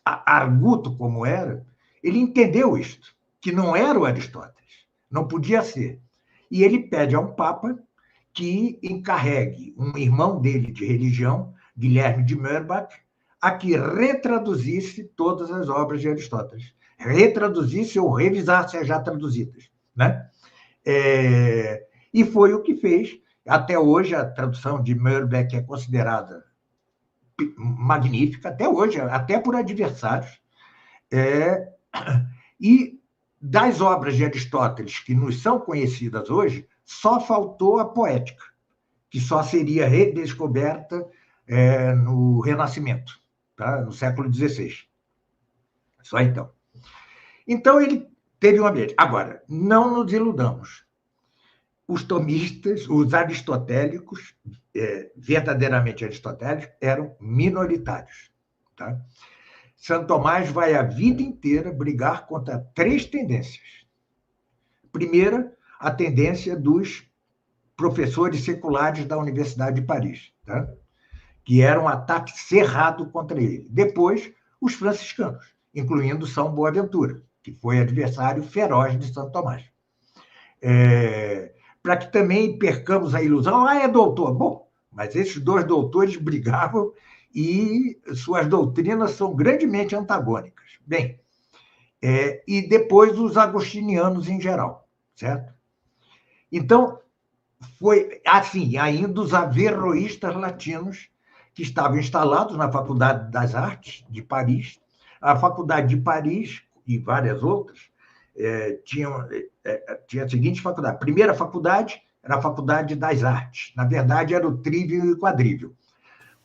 Speaker 2: arguto como era, ele entendeu isto, que não era o Aristóteles, não podia ser. E ele pede a um papa que encarregue um irmão dele de religião, Guilherme de Merbach, a que retraduzisse todas as obras de Aristóteles. Retraduzisse ou revisasse as já traduzidas, né? E foi o que fez. Até hoje, a tradução de Merbach é considerada magnífica, até hoje, até por adversários. E das obras de Aristóteles que nos são conhecidas hoje, só faltou a poética, que só seria redescoberta no Renascimento, tá? No século XVI. Só então. Então, ele teve um ambiente. Agora, não nos iludamos. Os tomistas, os aristotélicos, verdadeiramente aristotélicos, eram minoritários. Tá? Santo Tomás vai a vida inteira brigar contra 3 tendências. Primeira, a tendência dos professores seculares da Universidade de Paris, tá? Que era um ataque cerrado contra ele. Depois, os franciscanos, incluindo São Boaventura, que foi adversário feroz de Santo Tomás. Para que também percamos a ilusão, é doutor. Bom, mas esses 2 doutores brigavam e suas doutrinas são grandemente antagônicas. Bem, e depois os agostinianos em geral, certo? Então, foi assim, ainda os averroístas latinos que estavam instalados na Faculdade das Artes de Paris. A Faculdade de Paris e várias outras tinha a seguinte faculdade. A primeira faculdade era a Faculdade das Artes. Na verdade, era o trívio e o quadrívio.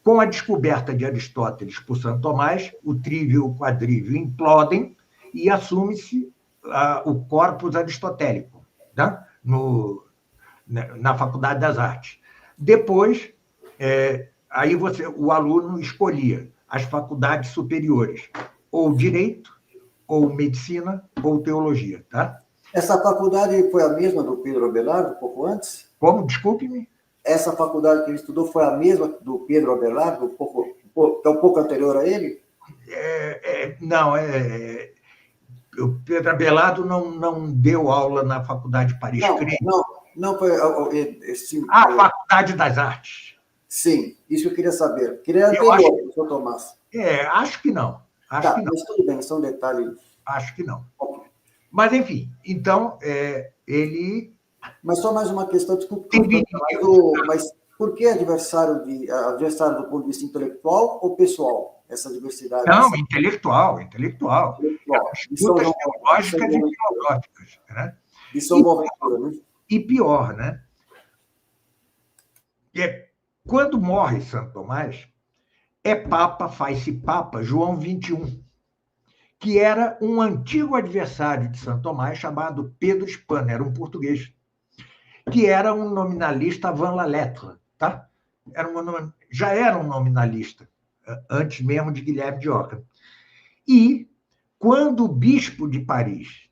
Speaker 2: Com a descoberta de Aristóteles por Santo Tomás, o trívio e o quadrívio implodem e assume-se o corpus aristotélico, tá? Na Faculdade das Artes. Depois, aí o aluno escolhia as faculdades superiores, ou Direito, ou Medicina, ou Teologia. Tá?
Speaker 1: Essa faculdade foi a mesma do Pedro Abelardo, pouco antes?
Speaker 2: Como? Desculpe-me?
Speaker 1: Essa faculdade que ele estudou foi a mesma do Pedro Abelardo, que é um pouco anterior a ele?
Speaker 2: Não, o Pedro Abelardo não deu aula na Faculdade de Paris.
Speaker 1: Não foi...
Speaker 2: A Faculdade das Artes.
Speaker 1: Sim, isso que eu queria saber. Queria anterior, professor Tomás.
Speaker 2: Acho que não. Acho que não.
Speaker 1: Mas tudo bem, são detalhes.
Speaker 2: Acho que não. Okay. Mas, enfim, então, ele...
Speaker 1: Mas só mais uma questão, desculpa. Mas por que adversário do ponto de vista intelectual ou pessoal, essa diversidade?
Speaker 2: Não, intelectual. Disputas teológicas e filosóficas. Né?
Speaker 1: E São Boaventura, né?
Speaker 2: E pior, né? Quando morre Santo Tomás, faz-se Papa João XXI, que era um antigo adversário de Santo Tomás, chamado Pedro Spana, era um português, que era um nominalista avant la lettre, tá? Já era um nominalista, antes mesmo de Guilherme de Ockham. E, quando o bispo de Paris,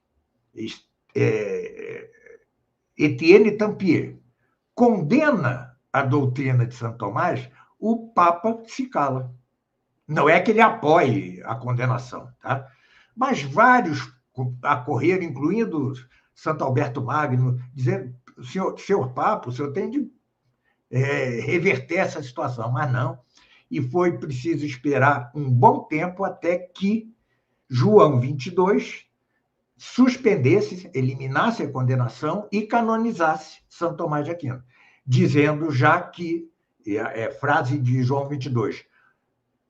Speaker 2: Etienne Tampier, condena a doutrina de Santo Tomás, o Papa se cala. Não é que ele apoie a condenação, tá? Mas vários acorreram, incluindo Santo Alberto Magno, dizendo: senhor Papa, o senhor tem de reverter essa situação, mas não. E foi preciso esperar um bom tempo até que João 22 suspendesse, eliminasse a condenação e canonizasse São Tomás de Aquino, dizendo já que, frase de João 22,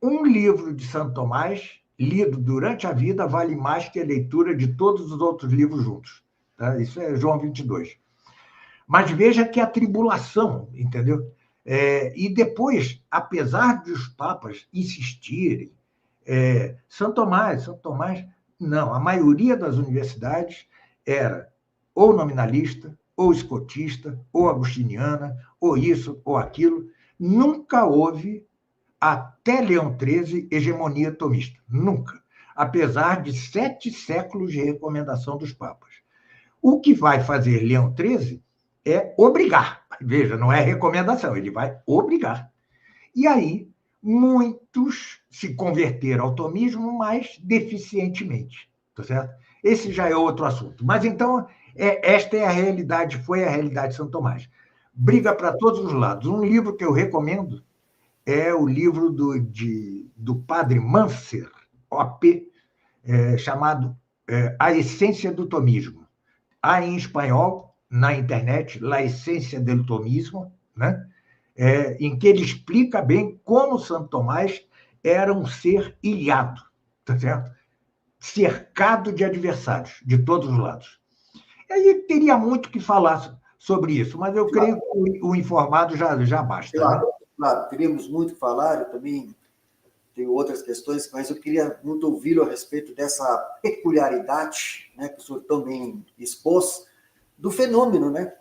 Speaker 2: um livro de Santo Tomás, lido durante a vida, vale mais que a leitura de todos os outros livros juntos. Tá? Isso é João 22. Mas veja que a tribulação, entendeu? E depois, apesar de os papas insistirem, São Tomás, não, a maioria das universidades era ou nominalista, ou escotista, ou agostiniana, ou isso, ou aquilo. Nunca houve, até Leão XIII, hegemonia tomista. Nunca. Apesar de 7 séculos de recomendação dos papas. O que vai fazer Leão XIII é obrigar. Veja, não é recomendação, ele vai obrigar. E aí, muitos se converteram ao tomismo, mas deficientemente. Tá certo? Esse já é outro assunto. Mas, então, esta é a realidade, foi a realidade de São Tomás. Briga para todos os lados. Um livro que eu recomendo é o livro do padre Manser, OP, chamado A Essência do Tomismo. Há em espanhol, na internet, La Essência del Tomismo, né? Em que ele explica bem como Santo Tomás era um ser ilhado, tá certo? Cercado de adversários, de todos os lados. E aí teria muito que falar sobre isso, mas eu creio que o informado já basta.
Speaker 1: Claro,
Speaker 2: né?
Speaker 1: claro, teríamos muito que falar, eu também tenho outras questões, mas eu queria muito ouvi-lo a respeito dessa peculiaridade, né, que o senhor também expôs, do fenômeno, né?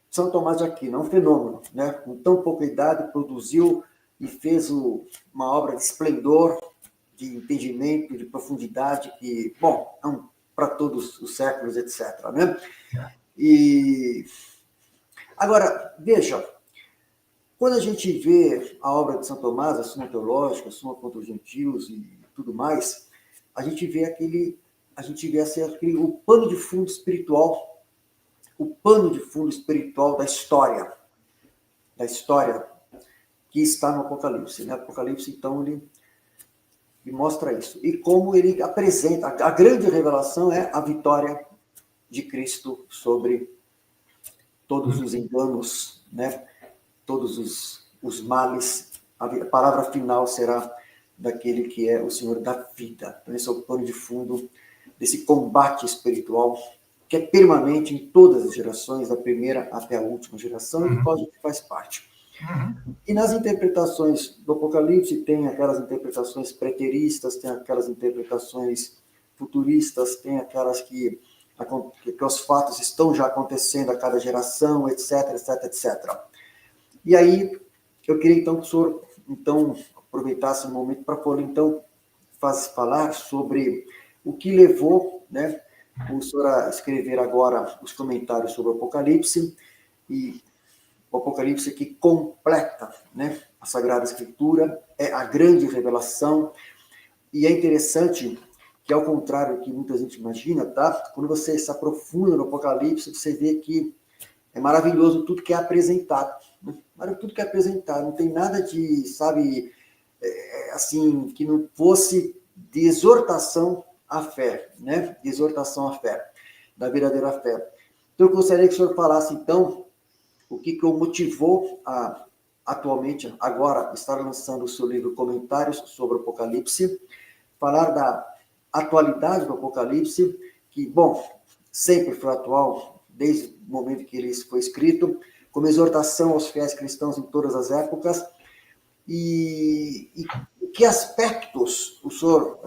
Speaker 1: São Tomás de Aquino, é um fenômeno, né? Com tão pouca idade, produziu e fez uma obra de esplendor, de entendimento, de profundidade, que, bom, é para todos os séculos, etc. Né? E agora, veja, quando a gente vê a obra de São Tomás, a Suma Teológica, a Suma contra os Gentios e tudo mais, a gente vê assim, o pano de fundo espiritual, da história que está no Apocalipse. Né? Apocalipse, então, ele mostra isso. E como ele apresenta, a grande revelação é a vitória de Cristo sobre todos os enganos, né? Todos os males. A palavra final será daquele que é o Senhor da vida. Então, esse é o pano de fundo desse combate espiritual que é permanente em todas as gerações, da primeira até a última geração, e do qual a gente faz parte. E nas interpretações do Apocalipse, tem aquelas interpretações preteristas, tem aquelas interpretações futuristas, tem aquelas que os fatos estão já acontecendo a cada geração, etc, etc, etc. E aí, eu queria, então, que o senhor aproveitasse um momento para poder, então, falar sobre o que levou, né, o senhor a escrever agora os comentários sobre o Apocalipse, e o Apocalipse que completa, né, a Sagrada Escritura, é a grande revelação, e é interessante que, ao contrário do que muita gente imagina, tá? Quando você se aprofunda no Apocalipse, você vê que é maravilhoso tudo que é apresentado. Né? Tudo que é apresentado, não tem nada de, sabe, assim, que não fosse de exortação à fé, né? De exortação à fé, da verdadeira fé. Então, eu gostaria que o senhor falasse, então, o que o motivou a, atualmente, agora, estar lançando o seu livro Comentários sobre o Apocalipse, falar da atualidade do Apocalipse, que, bom, sempre foi atual, desde o momento que ele foi escrito, como exortação aos fiéis cristãos em todas as épocas, e que aspectos o senhor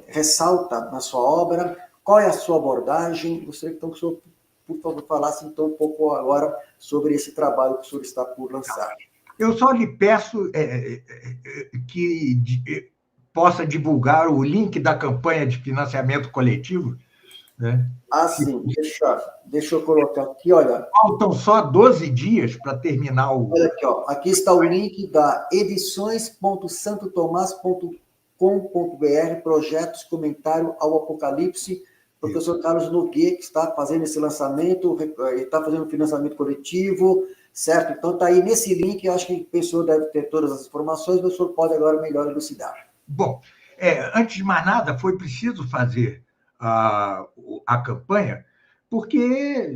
Speaker 1: ressalta na sua obra, qual é a sua abordagem? Gostaria, então, que o senhor, por favor, falasse, então, um pouco agora sobre esse trabalho que o senhor está por lançar.
Speaker 2: Eu só lhe peço que possa divulgar o link da campanha de financiamento coletivo. Né?
Speaker 1: Ah, sim. Deixa eu colocar aqui, olha.
Speaker 2: Faltam só 12 dias para terminar o...
Speaker 1: Olha aqui, ó. Aqui está o link da edições.santotomás.com.br, projetos, comentário ao Apocalipse. Professor Carlos Nogueira, que está fazendo esse lançamento, está fazendo financiamento coletivo, Certo? Então está aí nesse link, eu acho que o senhor deve ter todas as informações, o senhor pode agora melhor elucidar.
Speaker 2: Bom, antes de mais nada, foi preciso fazer a campanha, porque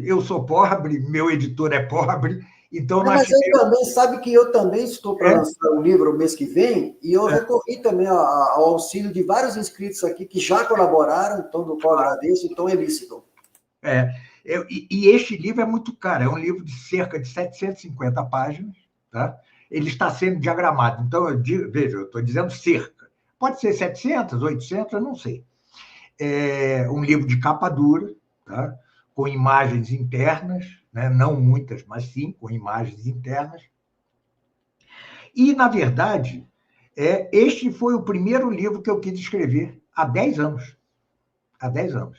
Speaker 2: eu sou pobre, meu editor é pobre, então nós
Speaker 1: Mas eu
Speaker 2: tivemos...
Speaker 1: também, sabe que eu também estou para lançar um livro o mês que vem, e eu recorri também ao auxílio de vários inscritos aqui que já colaboraram, então do qual agradeço, então é lícito.
Speaker 2: E este livro é muito caro, é um livro de cerca de 750 páginas, tá? Ele está sendo diagramado, então, veja, eu estou dizendo cerca, pode ser 700, 800, eu não sei. É um livro de capa dura, tá? Com imagens internas, né? Não muitas, mas sim com imagens internas. E, na verdade, este foi o primeiro livro que eu quis escrever há 10 anos. Há 10 anos.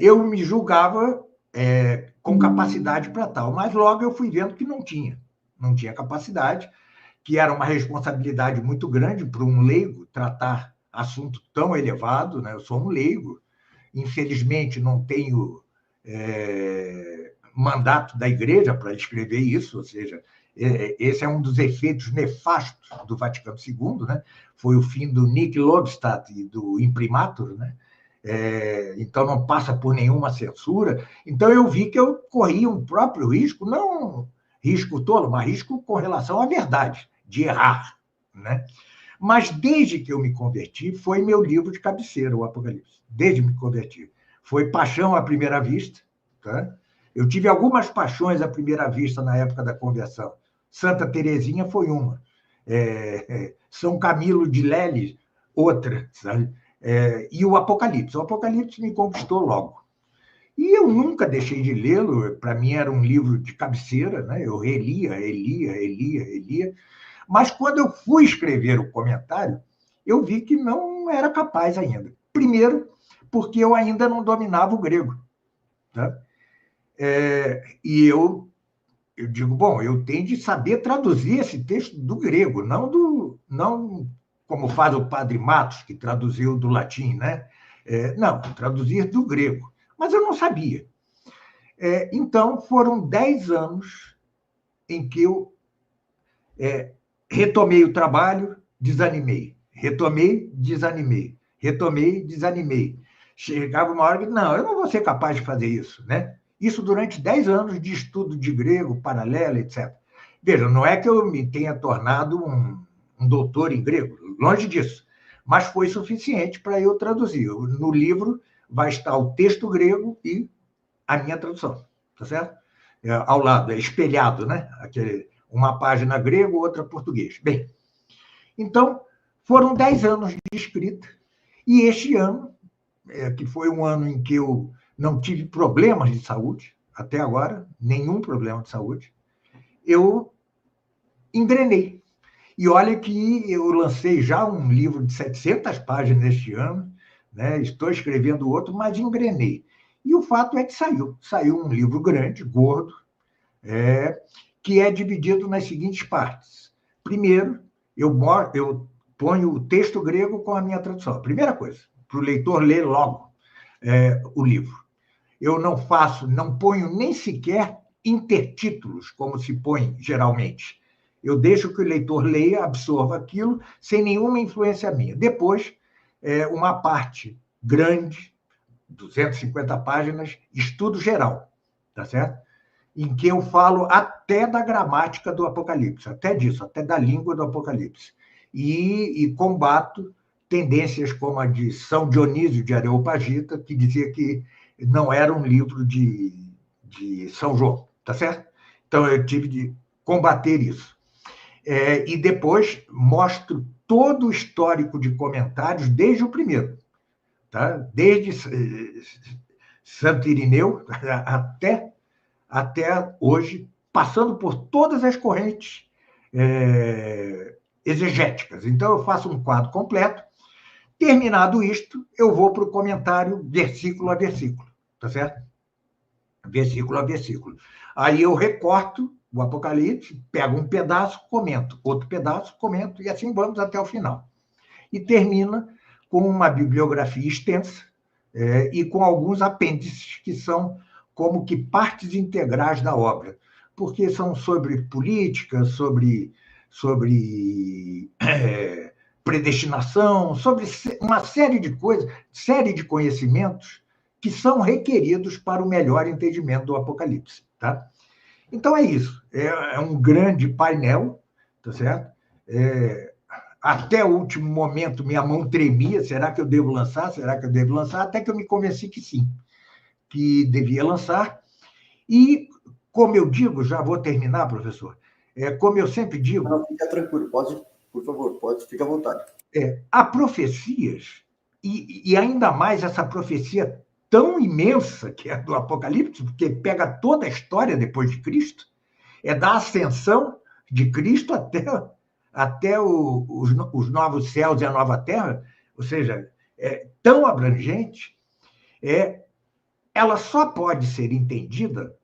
Speaker 2: Eu me julgava com capacidade para tal, mas logo eu fui vendo que não tinha capacidade, que era uma responsabilidade muito grande para um leigo tratar assunto tão elevado, né? Eu sou um leigo, infelizmente não tenho mandato da igreja para escrever isso, ou seja, esse é um dos efeitos nefastos do Vaticano II, né? Foi o fim do Nick Lobstadt e do Imprimatur, né? Então não passa por nenhuma censura. Então eu vi que eu corria um próprio risco, não risco tolo, mas risco com relação à verdade, de errar, né? Mas desde que eu me converti, foi meu livro de cabeceira, o Apocalipse. Desde que me converti. Foi paixão à primeira vista, tá? Eu tive algumas paixões à primeira vista na época da conversão. Santa Teresinha foi uma. São Camilo de Leles, outra, sabe? E o Apocalipse. O Apocalipse me conquistou logo. E eu nunca deixei de lê-lo. Para mim era um livro de cabeceira, né? Eu relia. Mas quando eu fui escrever o comentário, eu vi que não era capaz ainda. Primeiro, porque eu ainda não dominava o grego. Tá? E eu digo, bom, eu tenho de saber traduzir esse texto do grego, não como faz o padre Matos, que traduziu do latim, né? Não, traduzir do grego. Mas eu não sabia. Então, foram 10 anos em que eu retomei o trabalho, desanimei. Retomei, desanimei. Retomei, desanimei. Chegava uma hora que, não, eu não vou ser capaz de fazer isso, né? Isso durante 10 anos de estudo de grego, paralelo, etc. Veja, não é que eu me tenha tornado um doutor em grego, longe disso, mas foi suficiente para eu traduzir. No livro vai estar o texto grego e a minha tradução, tá certo? Ao lado, espelhado, né? Uma página grego, outra português. Bem, então, foram 10 anos de escrita, e este ano, que foi um ano em que eu não tive problemas de saúde, até agora, nenhum problema de saúde, eu engrenei. E olha que eu lancei já um livro de 700 páginas este ano, né? Estou escrevendo outro, mas engrenei. E o fato é que saiu. Saiu um livro grande, gordo, que é dividido nas seguintes partes. Primeiro, eu ponho o texto grego com a minha tradução. Primeira coisa, para o leitor ler logo o livro. Eu não ponho nem sequer intertítulos, como se põe geralmente. Eu deixo que o leitor leia, absorva aquilo, sem nenhuma influência minha. Depois, uma parte grande, 250 páginas, estudo geral, tá certo? Em que eu falo até da gramática do Apocalipse, até disso, até da língua do Apocalipse. E combato tendências como a de São Dionísio de Areopagita, que dizia que não era um livro de São João, tá certo? Então, eu tive de combater isso. E depois mostro todo o histórico de comentários desde o primeiro, tá? Desde Santo Irineu até hoje, passando por todas as correntes exegéticas. Então, eu faço um quadro completo. Terminado isto, eu vou para o comentário versículo a versículo, tá certo? Versículo a versículo. Aí eu recorto o Apocalipse, pego um pedaço, comento, outro pedaço, comento, e assim vamos até o final. E termina com uma bibliografia extensa e com alguns apêndices que são como que partes integrais da obra. porque são sobre política, sobre predestinação, sobre uma série de coisas, série de conhecimentos que são requeridos para o melhor entendimento do Apocalipse. Tá? Então, é isso. É um grande painel, tá certo? Até o último momento, minha mão tremia. Será que eu devo lançar? Será que eu devo lançar? Até que eu me convenci que sim, que devia lançar. E, como eu digo, já vou terminar, professor, como eu sempre digo...
Speaker 1: Não, fica tranquilo, pode, por favor, pode, fica à vontade.
Speaker 2: Há profecias, e ainda mais essa profecia tão imensa que é do Apocalipse, porque pega toda a história depois de Cristo, é da ascensão de Cristo até os novos céus e a nova terra, ou seja, é tão abrangente, ela só pode ser entendida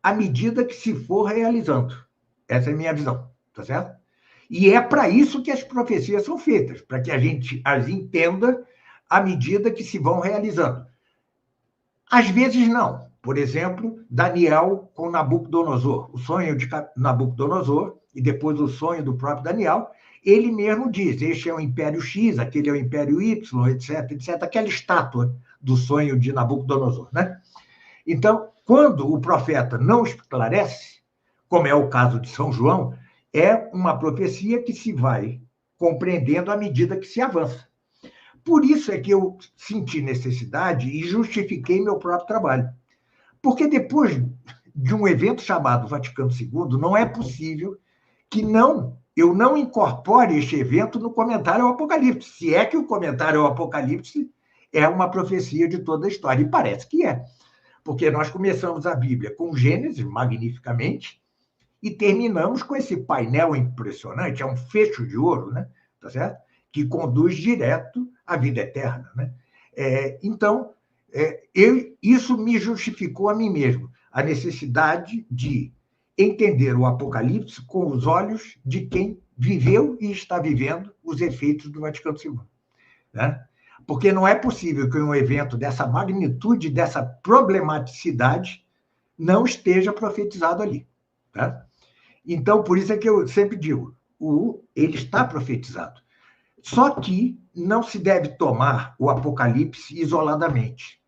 Speaker 2: à medida que se for realizando. Essa é a minha visão, tá certo? E é para isso que as profecias são feitas, para que a gente as entenda à medida que se vão realizando. Às vezes não. Por exemplo, Daniel com Nabucodonosor, o sonho de Nabucodonosor e depois o sonho do próprio Daniel, ele mesmo diz, este é o Império X, aquele é o Império Y, etc., etc., aquela estátua do sonho de Nabucodonosor, né? Então, quando o profeta não esclarece, como é o caso de São João, é uma profecia que se vai compreendendo à medida que se avança. Por isso é que eu senti necessidade e justifiquei meu próprio trabalho. Porque depois de um evento chamado Vaticano II, não é possível que eu não incorpore este evento no comentário ao Apocalipse, se é que o comentário ao Apocalipse é uma profecia de toda a história, e parece que é. Porque nós começamos a Bíblia com Gênesis, magnificamente, e terminamos com esse painel impressionante, é um fecho de ouro, né? Tá certo? Que conduz direto à vida eterna. Né? Então, isso me justificou a mim mesmo, a necessidade de entender o Apocalipse com os olhos de quem viveu e está vivendo os efeitos do Vaticano II. Né? Porque não é possível que um evento dessa magnitude, dessa problematicidade, não esteja profetizado ali. Tá? Então, por isso é que eu sempre digo, ele está profetizado. Só que não se deve tomar o Apocalipse isoladamente.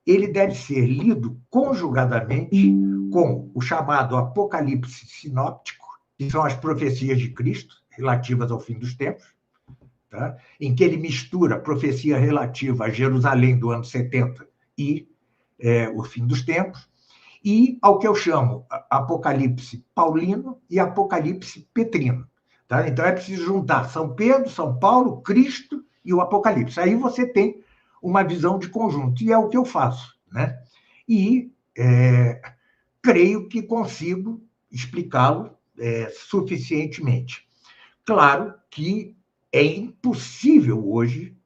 Speaker 2: Ele deve ser lido conjugadamente com o chamado Apocalipse sinóptico, que são as profecias de Cristo, relativas ao fim dos tempos, tá? Em que ele mistura profecia relativa a Jerusalém do ano 70 e o fim dos tempos, e ao que eu chamo Apocalipse paulino e Apocalipse petrino. Tá? Então, é preciso juntar São Pedro, São Paulo, Cristo e o Apocalipse. Aí você tem uma visão de conjunto, e é o que eu faço. Né? E creio que consigo explicá-lo suficientemente. Claro que é impossível hoje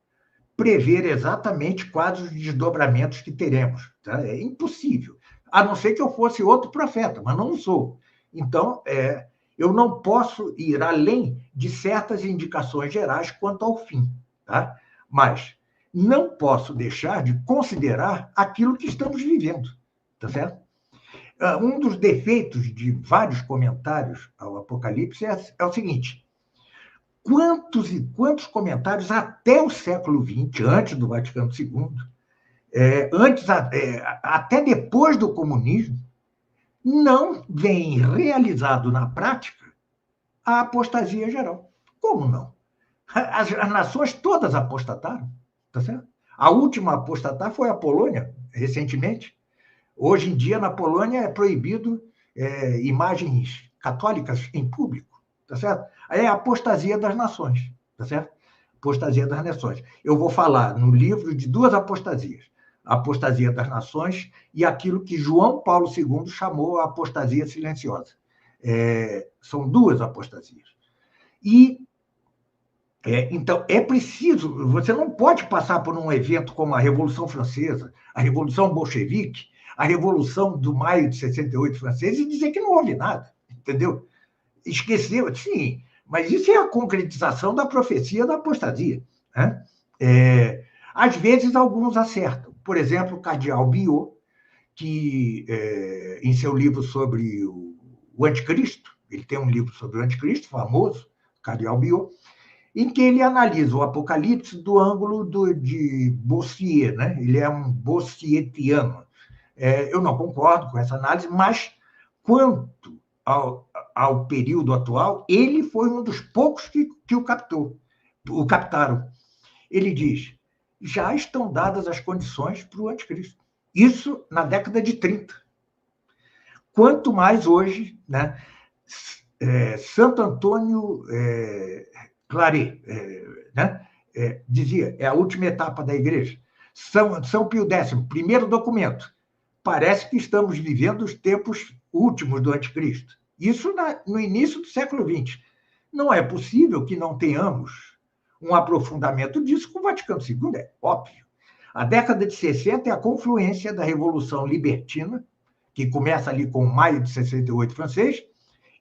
Speaker 2: prever exatamente quais os desdobramentos que teremos. Tá? É impossível. A não ser que eu fosse outro profeta, mas não sou. Então, eu não posso ir além de certas indicações gerais quanto ao fim. Tá? Mas não posso deixar de considerar aquilo que estamos vivendo. Tá certo? Um dos defeitos de vários comentários ao Apocalipse é o seguinte: quantos e quantos comentários até o século XX, antes do Vaticano II, até depois do comunismo, não vem realizado na prática a apostasia geral. Como não? As nações todas apostataram, tá certo? A última a apostatar foi a Polônia, recentemente. Hoje em dia, na Polônia, é proibido imagens católicas em público, tá certo? É a apostasia das nações, tá certo? Apostasia das nações. Eu vou falar no livro de duas apostasias: a apostasia das nações e aquilo que João Paulo II chamou a apostasia silenciosa. São duas apostasias. Então, é preciso, você não pode passar por um evento como a Revolução Francesa, a Revolução Bolchevique, a Revolução do Maio de 68 francesa e dizer que não houve nada, entendeu? Esqueceu, sim, mas isso é a concretização da profecia da apostasia. Né? Às vezes, alguns acertam. Por exemplo, o cardeal Biot, que, em seu livro sobre o O Anticristo. Ele tem um livro sobre o Anticristo, famoso, Cardial Biot, em que ele analisa o Apocalipse do ângulo de Bossuet, né? Ele é um bossuetiano. Eu não concordo com essa análise, mas quanto ao período atual, ele foi um dos poucos que o captaram. Ele diz, já estão dadas as condições para o anticristo. Isso na década de 30. Quanto mais hoje, né? Santo Antônio Claret, né? Dizia, é a última etapa da igreja. São Pio X, primeiro documento. Parece que estamos vivendo os tempos últimos do anticristo. Isso no início do século XX. Não é possível que não tenhamos um aprofundamento disso com o Vaticano II, é óbvio. A década de 60 é a confluência da Revolução Libertina, que começa ali com maio de 68 francês,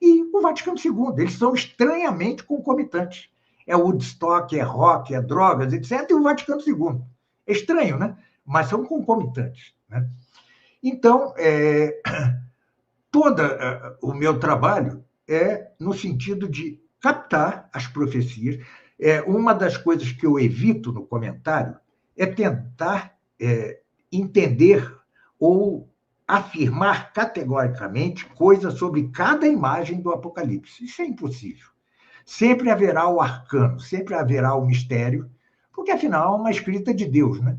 Speaker 2: e o Vaticano II. Eles são estranhamente concomitantes. É Woodstock, é rock, é drogas, etc., e o Vaticano II. É estranho, né? Mas são concomitantes, né? Então, todo o meu trabalho é no sentido de captar as profecias. Uma das coisas que eu evito no comentário é tentar entender ou afirmar categoricamente coisas sobre cada imagem do Apocalipse. Isso é impossível. Sempre haverá o arcano, sempre haverá o mistério, porque, afinal, é uma escrita de Deus, né?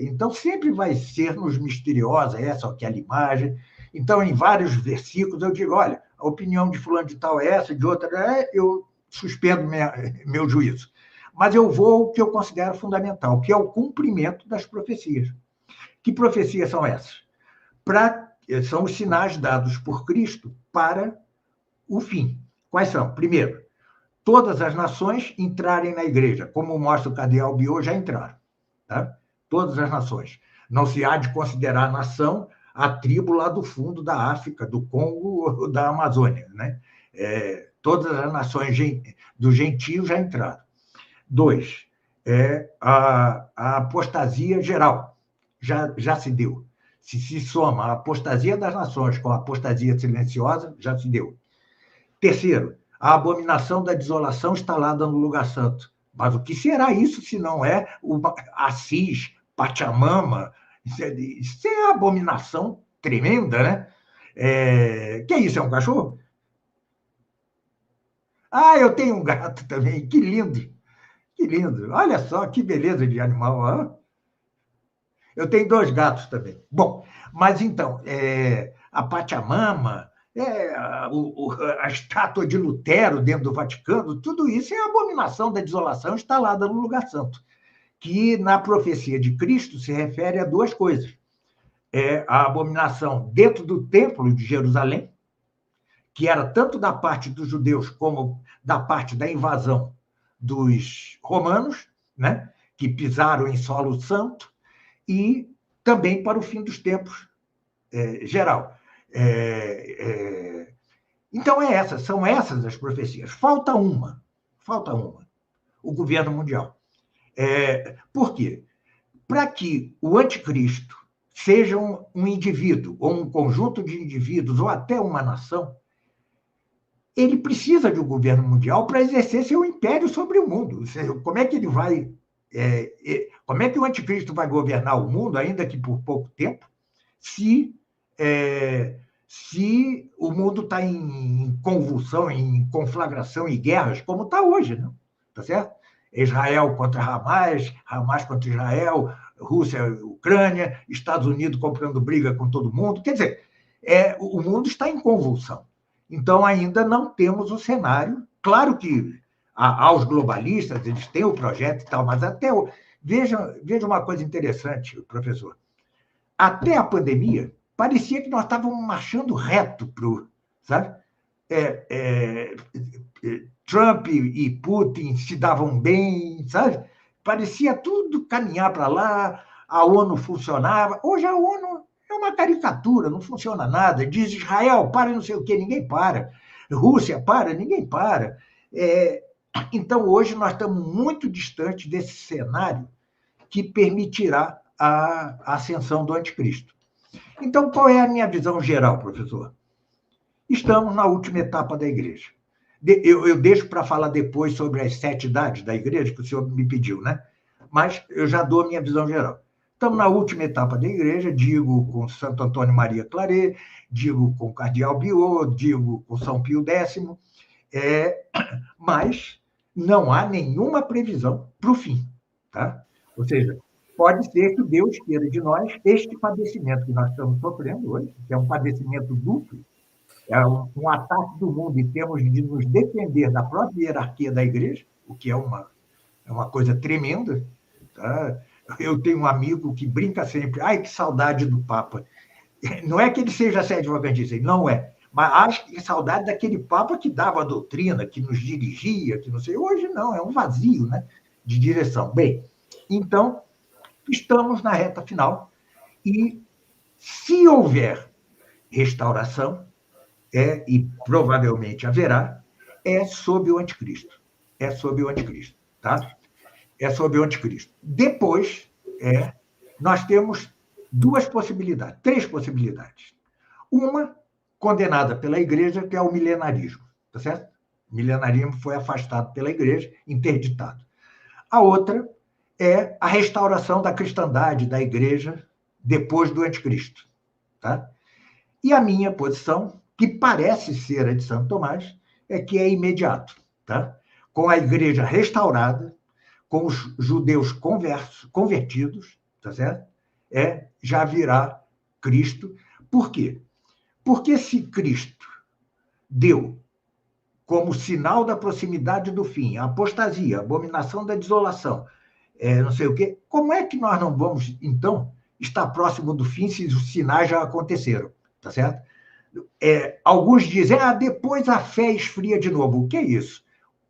Speaker 2: Então, sempre vai ser-nos misteriosa essa ou aquela imagem. Então, em vários versículos, eu digo, olha, a opinião de fulano de tal é essa, de outra eu suspendo meu juízo. Mas eu vou ao que eu considero fundamental, que é o cumprimento das profecias. Que profecias são essas? São os sinais dados por Cristo para o fim. Quais são? Primeiro, todas as nações entrarem na igreja, como mostra o Cardeal Biot, já entraram. Tá? Todas as nações. Não se há de considerar nação a tribo lá do fundo da África, do Congo ou da Amazônia. Né? Todas as nações do gentio já entraram. 2, a apostasia geral já se deu. Se soma a apostasia das nações com a apostasia silenciosa, já se deu. 3, a abominação da desolação instalada no lugar santo. Mas o que será isso se não é o Assis, Pachamama? Isso é abominação tremenda, né? Que é isso? É um cachorro? Eu tenho um gato também. Que lindo! Que lindo! Olha só, que beleza de animal. Hein? Eu tenho 2 gatos também. Bom, mas então, a Pachamama, a estátua de Lutero dentro do Vaticano, tudo isso é a abominação da desolação instalada no lugar santo, que na profecia de Cristo se refere a 2 coisas. A abominação dentro do templo de Jerusalém, que era tanto da parte dos judeus como da parte da invasão dos romanos, né, que pisaram em solo santo, e também para o fim dos tempos geral. Então, são essas as profecias. Falta uma, o governo mundial. Por quê? Para que o anticristo seja um indivíduo, ou um conjunto de indivíduos, ou até uma nação, ele precisa de um governo mundial para exercer seu império sobre o mundo. Como é que ele vai... como é que o anticristo vai governar o mundo, ainda que por pouco tempo, se o mundo está em convulsão, em conflagração e guerras, como está hoje, né? Tá certo? Israel contra Hamas, Hamas contra Israel, Rússia, Ucrânia, Estados Unidos comprando briga com todo mundo. Quer dizer, o mundo está em convulsão. Então, ainda não temos o cenário. Claro que aos globalistas, eles têm o projeto e tal, mas veja uma coisa interessante, professor. Até a pandemia, parecia que nós estávamos marchando reto para o... Sabe? Trump e Putin se davam bem, sabe? Parecia tudo caminhar para lá, a ONU funcionava. Hoje a ONU é uma caricatura, não funciona nada. Diz Israel, para não sei o quê, ninguém para. Rússia, para, ninguém para. Então, hoje, nós estamos muito distantes desse cenário que permitirá a ascensão do anticristo. Então, qual é a minha visão geral, professor? Estamos na última etapa da igreja. Eu deixo para falar depois sobre as 7 idades da igreja, que o senhor me pediu, né? Mas eu já dou a minha visão geral. Estamos na última etapa da igreja, digo com Santo Antônio Maria Claret, digo com o Cardeal Biot, digo com São Pio X, mas não há nenhuma previsão para o fim. Tá? Ou seja, pode ser que Deus queira de nós este padecimento que nós estamos sofrendo hoje, que é um padecimento duplo, é um ataque do mundo e temos de nos defender da própria hierarquia da igreja, o que é uma coisa tremenda. Tá? Eu tenho um amigo que brinca sempre, ai, que saudade do Papa. Não é que ele seja sétimo-adventista, não é, mas acho que saudade daquele Papa que dava a doutrina, que nos dirigia, que não sei. Hoje não, é um vazio, né, de direção. Bem, então, estamos na reta final e, se houver restauração, e provavelmente haverá, é sob o anticristo. É sob o anticristo, tá? É sob o anticristo. Depois, nós temos três possibilidades. Uma, condenada pela igreja, que é o milenarismo, tá certo? O milenarismo foi afastado pela igreja, interditado. A outra é a restauração da cristandade, da igreja, depois do anticristo, tá? E a minha posição, que parece ser a de Santo Tomás, é que é imediato, tá? Com a igreja restaurada, com os judeus convertidos, tá certo? Já virá Cristo. Por quê? Porque se Cristo deu como sinal da proximidade do fim, a apostasia, a abominação da desolação, não sei o quê, como é que nós não vamos, então, estar próximo do fim se os sinais já aconteceram, tá certo? Alguns dizem, depois a fé esfria de novo. O que é isso?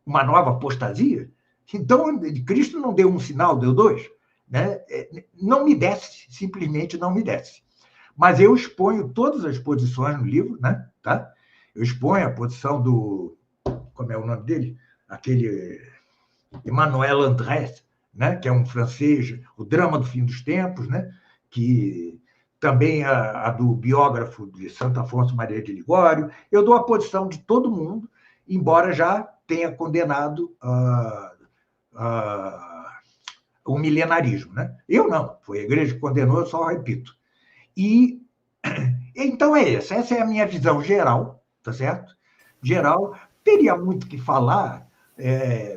Speaker 2: Uma nova apostasia? Então, Cristo não deu um sinal, deu dois? Né? Não me desce, simplesmente não me desce. Mas eu exponho todas as posições no livro, né? Tá? Eu exponho a posição do... Como é o nome dele? Aquele Emmanuel Andrés, né? Que é um francês, o Drama do Fim dos Tempos, né? Que também a do biógrafo de Santo Afonso Maria de Ligório. Eu dou a posição de todo mundo, embora já tenha condenado o milenarismo. Né? Eu não, foi a igreja que condenou, eu só repito. E então essa é a minha visão geral, tá certo? Geral, teria muito que falar,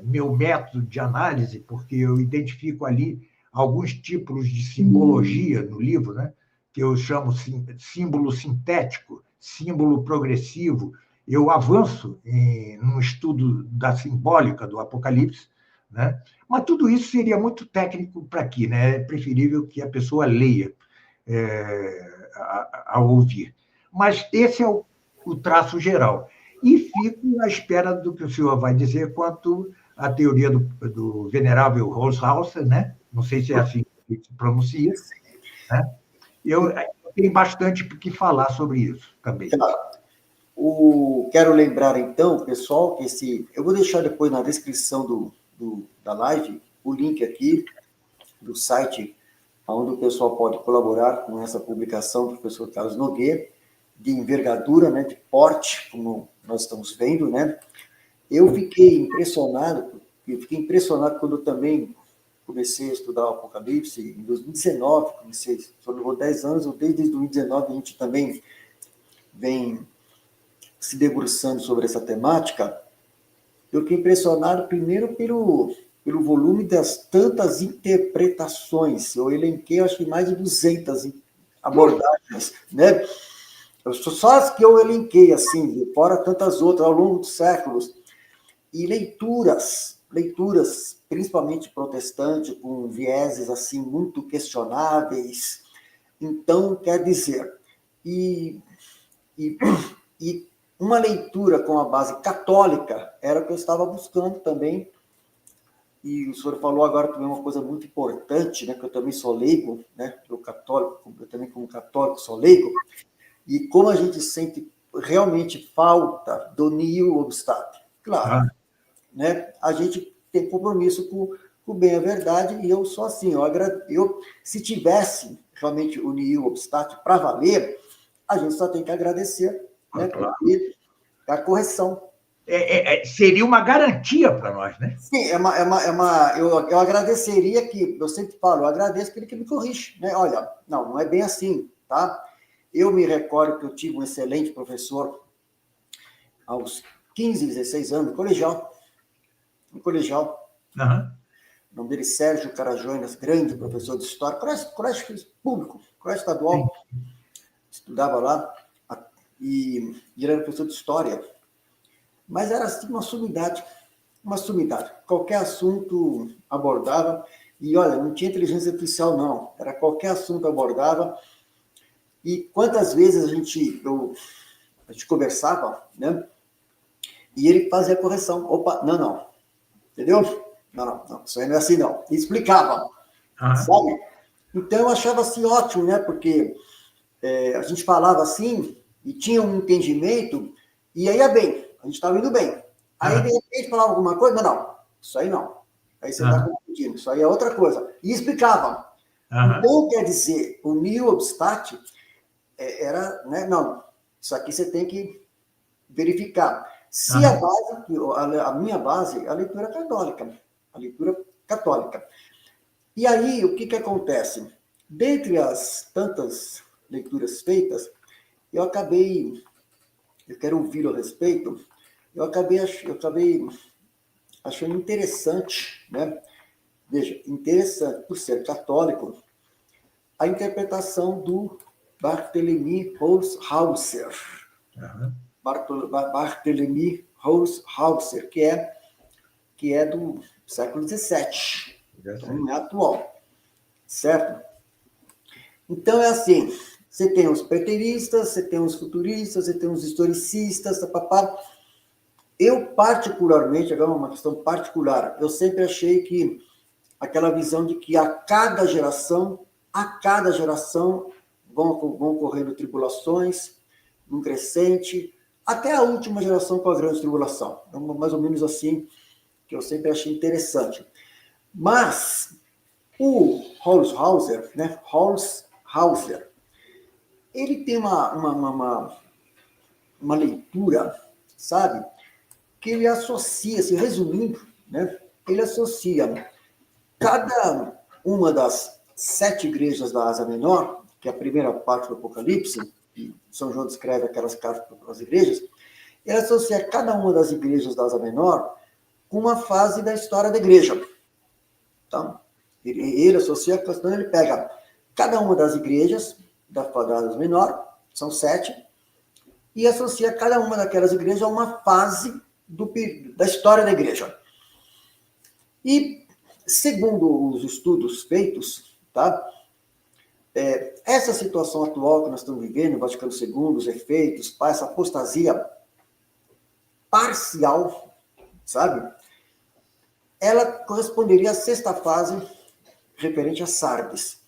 Speaker 2: meu método de análise, porque eu identifico ali alguns tipos de simbologia no livro, né? Que eu chamo símbolo sintético, símbolo progressivo. Eu avanço num estudo da simbólica do Apocalipse, né? Mas tudo isso seria muito técnico para aqui, né? É preferível que a pessoa leia ao ouvir. Mas esse é o traço geral. E fico à espera do que o senhor vai dizer quanto à teoria do venerável Roshauser, né? Não sei se é assim que se pronuncia, né? Eu tenho bastante o que falar sobre isso também.
Speaker 1: Tá. Quero lembrar, então, pessoal, que eu vou deixar depois na descrição da live o link aqui do site onde o pessoal pode colaborar com essa publicação do professor Carlos Nogueira, de envergadura, né, de porte, como nós estamos vendo, né? Eu fiquei impressionado quando eu também comecei a estudar o Apocalipse em 2019, só levou 10 anos, desde 2019 a gente também vem se debruçando sobre essa temática. Eu fiquei impressionado primeiro pelo volume das tantas interpretações. Eu elenquei, acho que mais de 200 abordagens, né? Só as que eu elenquei, assim, fora tantas outras, ao longo dos séculos. E leituras, principalmente protestantes, com vieses, assim, muito questionáveis. Então, quer dizer, e uma leitura com a base católica era o que eu estava buscando também. E o senhor falou agora também uma coisa muito importante, né, que eu também sou leigo, né, eu também como católico sou leigo, e como a gente sente realmente falta do nihil obstat. Claro, né, a gente tem compromisso com o bem e a verdade, e eu sou assim, se tivesse realmente o nihil obstat para valer, a gente só tem que agradecer, né,
Speaker 2: Claro.
Speaker 1: porque É a correção.
Speaker 2: Seria uma garantia para nós, né?
Speaker 1: Sim, eu agradeceria que, eu sempre falo, eu agradeço aquele que me corrige, né? Olha, não é bem assim, tá? Eu me recordo que eu tive um excelente professor aos 15, 16 anos, no colegial.
Speaker 2: Uhum.
Speaker 1: O nome dele, Sérgio Carajoinas, grande professor de história, colégio público, colégio estadual, estudava lá, e ele era professor de história. Mas era assim uma sumidade. Qualquer assunto abordava, e olha, não tinha inteligência artificial, não. Era qualquer assunto abordava, e quantas vezes a gente conversava, né? E ele fazia a correção. Opa, não. Entendeu? Não, isso aí não é assim, não. E explicava, sabe? Então, eu achava assim ótimo, né? Porque a gente falava assim, e tinha um entendimento, e aí ia bem, a gente estava indo bem. Aí, de repente, falava alguma coisa, não, isso aí não. Aí você está confundindo, isso aí é outra coisa. E explicava. Então, quer dizer, o Neil Obstat era, né, não, isso aqui você tem que verificar. Se a minha base é a leitura católica. E aí, o que acontece? Dentre as tantas leituras feitas, eu quero ouvir a respeito, eu acabei achando interessante, né? Veja, interessante, por ser católico, a interpretação do Barthélemy Holzhauser. Barthélemy Holzhauser, que é do século XVII, então não é atual, certo? Então, é assim, você tem os preteristas, você tem os futuristas, você tem os historicistas, papapá. Eu, particularmente, agora uma questão particular, eu sempre achei que aquela visão de que a cada geração vão ocorrendo tribulações, num crescente, até a última geração com a grande tribulação. É mais ou menos assim que eu sempre achei interessante. Mas o Holzhauser, né? Holzhauser, ele tem uma leitura, sabe? Que ele associa, se resumindo, né? Ele associa cada uma das 7 igrejas da Ásia Menor, que é a primeira parte do Apocalipse, e São João descreve aquelas cartas para as igrejas, ele associa cada uma das igrejas da Ásia Menor com uma fase da história da igreja. Então, ele associa a questão, ele pega cada uma das igrejas da Ásia Menor, são 7, e associa cada uma daquelas igrejas a uma fase da história da igreja. E, segundo os estudos feitos, tá? Essa situação atual que nós estamos vivendo, no Vaticano II, os efeitos, essa apostasia parcial, sabe? Ela corresponderia à 6ª fase referente a Sardes.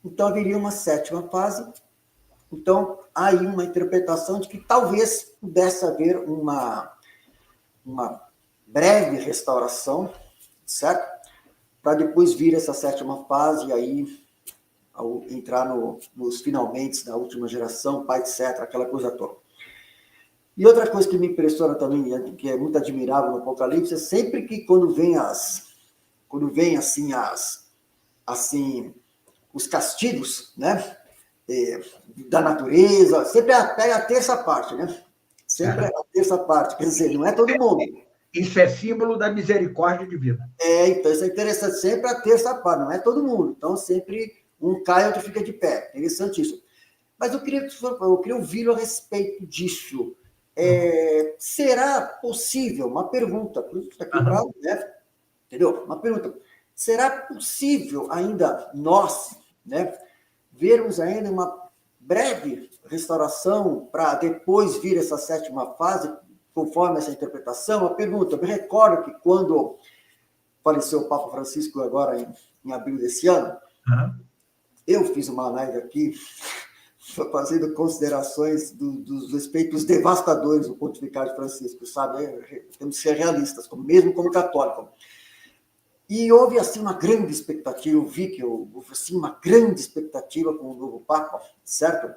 Speaker 1: Então, haveria uma 7ª fase. Então, há aí uma interpretação de que talvez pudesse haver uma breve restauração, certo? Para depois vir essa 7ª fase e aí entrar nos finalmente da última geração, pai, etc., aquela coisa toda. E outra coisa que me impressiona também, que é muito admirável no Apocalipse, é sempre que quando vem assim, os castigos, né, da natureza, sempre pega a terça parte, né? Sempre a terça parte, quer dizer, não é todo mundo.
Speaker 2: Isso é símbolo da misericórdia divina.
Speaker 1: Então isso é interessante, sempre a terça parte, não é todo mundo. Então sempre um cai, outro fica de pé. Interessante isso. Mas eu queria ouvir a respeito disso. Será possível, uma pergunta, por isso está aqui para o Neto, entendeu? Uma pergunta. Será possível ainda nós, né, vermos ainda uma breve restauração para depois vir essa 7ª fase, conforme essa interpretação? A pergunta, eu me recordo que quando faleceu o Papa Francisco agora em abril desse ano, eu fiz uma live aqui fazendo considerações dos efeitos devastadores do pontificado de Francisco, sabe? Temos que ser realistas, mesmo como católico. E houve, assim, uma grande expectativa, eu vi que houve, assim, uma grande expectativa com o novo Papa, certo?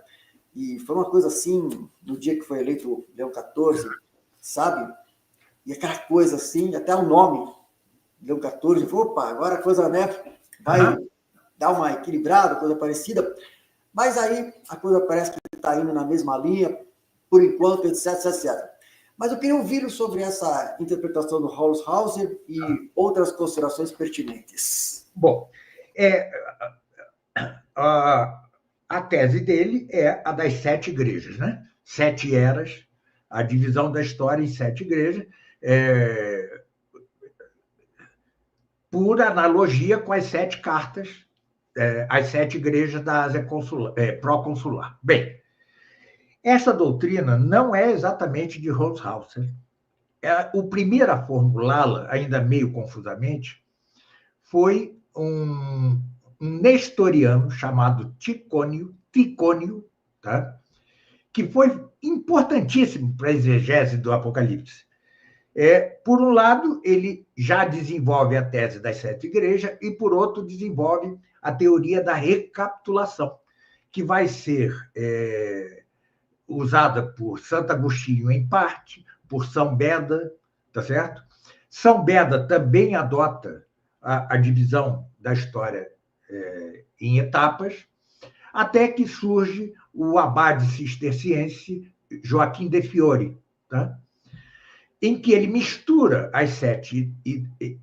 Speaker 1: E foi uma coisa assim, no dia que foi eleito Leão XIV, sabe? E aquela coisa assim, até o nome, Leão 14, falou, opa, agora a coisa, né, vai dar uma equilibrada, coisa parecida, mas aí a coisa parece que está indo na mesma linha, por enquanto, etc, etc. Mas eu queria ouvir sobre essa interpretação do Holzhauser e outras considerações pertinentes.
Speaker 2: Bom, a tese dele é a das 7 igrejas, né? 7 eras, a divisão da história em 7 igrejas, por analogia com as 7 cartas, as 7 igrejas da Ásia pró-consular. Bem, essa doutrina não é exatamente de Holzhauser. O primeiro a formulá-la, ainda meio confusamente, foi um nestoriano chamado Ticônio, tá? Que foi importantíssimo para a exegese do Apocalipse. Por um lado, ele já desenvolve a tese das 7 igrejas e, por outro, desenvolve a teoria da recapitulação, que vai ser usada por Santo Agostinho em parte, por São Beda, tá certo? São Beda também adota a divisão da história em etapas, até que surge o abade cisterciense Joaquim de Fiore, tá? Em que ele mistura as 7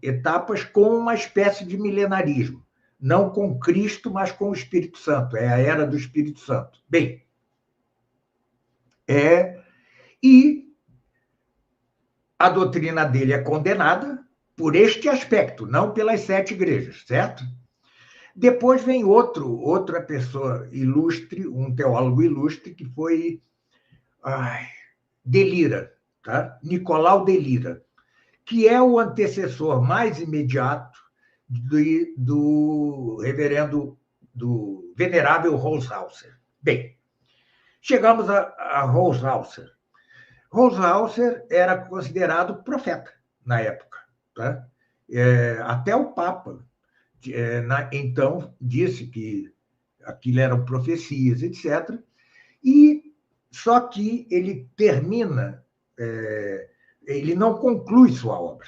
Speaker 2: etapas com uma espécie de milenarismo, não com Cristo, mas com o Espírito Santo, é a era do Espírito Santo. Bem, e a doutrina dele é condenada por este aspecto, não pelas 7 igrejas, certo? Depois vem outra pessoa ilustre, um teólogo ilustre, que foi de Lira, tá? Nicolau de Lira, que é o antecessor mais imediato do reverendo, do venerável Holzhauser. Bem, chegamos a Holzhauser. Holzhauser era considerado profeta na época, tá? Até o Papa, então, disse que aquilo eram profecias, etc. E só que ele termina, ele não conclui sua obra.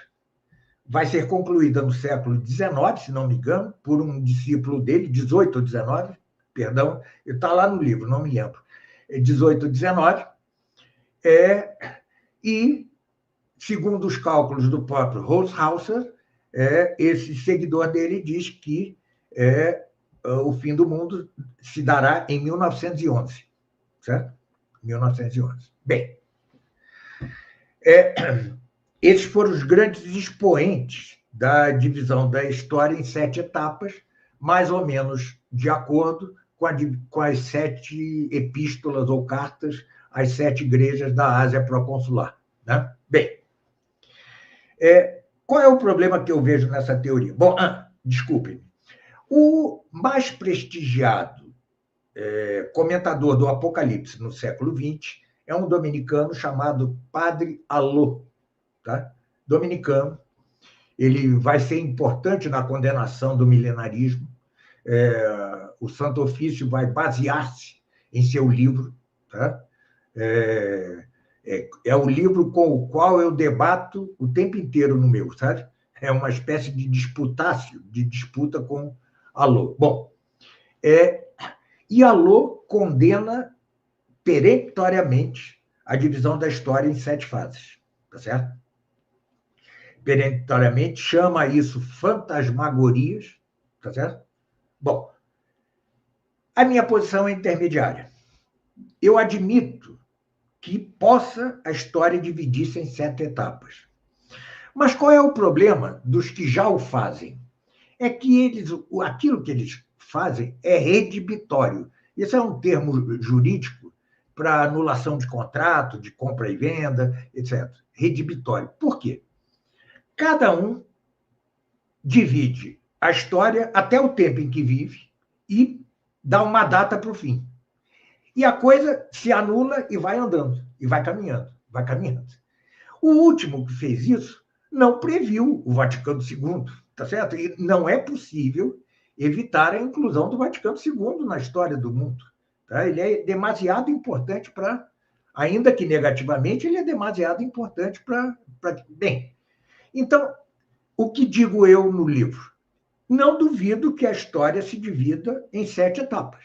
Speaker 2: Vai ser concluída no século XIX, se não me engano, por um discípulo dele, 18 ou 19, perdão, está lá no livro, não me lembro, 18 ou 19, e, segundo os cálculos do próprio Holzhauser, esse seguidor dele diz que o fim do mundo se dará em 1911, certo? 1911. Bem, esses foram os grandes expoentes da divisão da história em 7 etapas, mais ou menos de acordo com as 7 epístolas ou cartas às 7 igrejas da Ásia proconsular, né? Bem, qual é o problema que eu vejo nessa teoria? Bom, desculpem-me. O mais prestigiado comentador do Apocalipse no século XX é um dominicano chamado Padre Allot, tá? Dominicano. Ele vai ser importante na condenação do milenarismo. O Santo Ofício vai basear-se em seu livro, tá? É o livro com o qual eu debato o tempo inteiro no meu, sabe? É uma espécie de disputa com Allot. Bom, e Allot condena peremptoriamente a divisão da história em 7 fases, tá certo? Peremptoriamente chama isso fantasmagorias, tá certo? Bom, a minha posição é intermediária. Eu admito que possa a história dividir-se em 7 etapas. Mas qual é o problema dos que já o fazem? É que aquilo que eles fazem é redibitório. Isso é um termo jurídico para anulação de contrato, de compra e venda, etc. Redibitório. Por quê? Cada um divide a história até o tempo em que vive e dá uma data para o fim. E a coisa se anula e vai andando, e vai caminhando, vai caminhando. O último que fez isso não previu o Vaticano II, tá certo? E não é possível evitar a inclusão do Vaticano II na história do mundo. Tá? Ele é demasiado importante para Ainda que negativamente, ele é demasiado importante para... Bem, então, o que digo eu no livro? Não duvido que a história se divida em 7 etapas.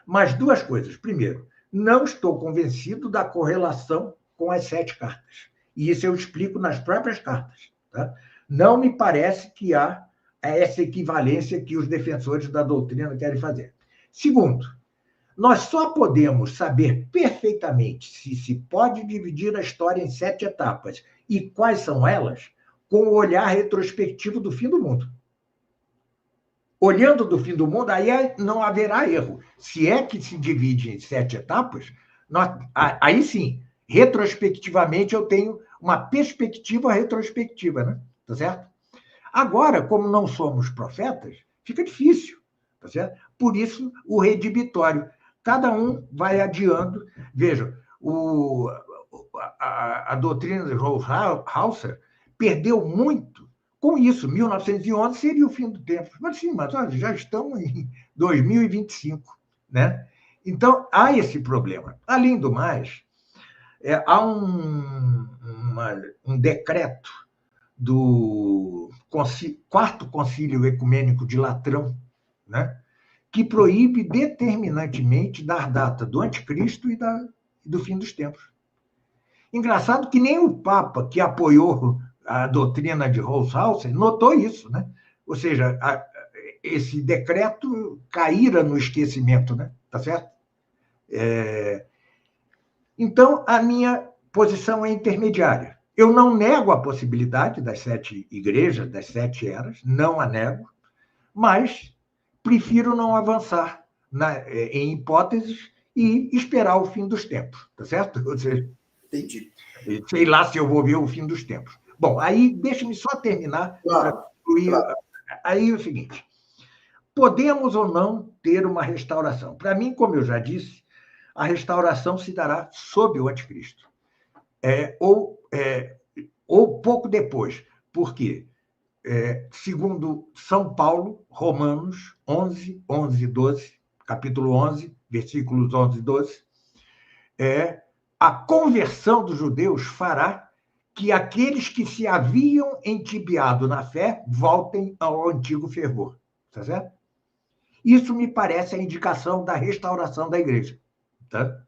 Speaker 2: Mas 2 coisas. Primeiro, não estou convencido da correlação com as 7 cartas. E isso eu explico nas próprias cartas. Tá? Não me parece que há essa equivalência que os defensores da doutrina querem fazer. Segundo, nós só podemos saber perfeitamente se pode dividir a história em 7 etapas e quais são elas com o olhar retrospectivo do fim do mundo. Olhando do fim do mundo, aí não haverá erro. Se é que se divide em 7 etapas, aí sim, retrospectivamente, eu tenho uma perspectiva retrospectiva, né? Tá certo? Agora, como não somos profetas, fica difícil, tá certo? Por isso, o redibitório. Cada um vai adiando. Veja, a doutrina de Hauser perdeu muito com isso. 1911 seria o fim do tempo. Mas sim, mas já estamos em 2025, né? Então, há esse problema. Além do mais, há um decreto do Quarto Concílio Ecumênico de Latrão, né, que proíbe determinantemente dar data do anticristo e do fim dos tempos. Engraçado que nem o Papa, que apoiou a doutrina de Roshausen, notou isso, né? Ou seja, esse decreto caíra no esquecimento, né? Tá certo? Então, a minha posição é intermediária. Eu não nego a possibilidade das 7 igrejas, das 7 eras, não a nego, mas prefiro não avançar em hipóteses e esperar o fim dos tempos, tá certo? Ou seja,
Speaker 1: entendi.
Speaker 2: Sei lá se eu vou ver o fim dos tempos. Bom, aí deixe-me só terminar para concluir. Claro. Aí é o seguinte: podemos ou não ter uma restauração? Para mim, como eu já disse, a restauração se dará sob o anticristo. Ou pouco depois. Por quê? Segundo São Paulo, Romanos 11, 11 e 12, capítulo 11, versículos 11 e 12, a conversão dos judeus fará que aqueles que se haviam entibiado na fé voltem ao antigo fervor. Tá certo? Isso me parece a indicação da restauração da igreja. Tá?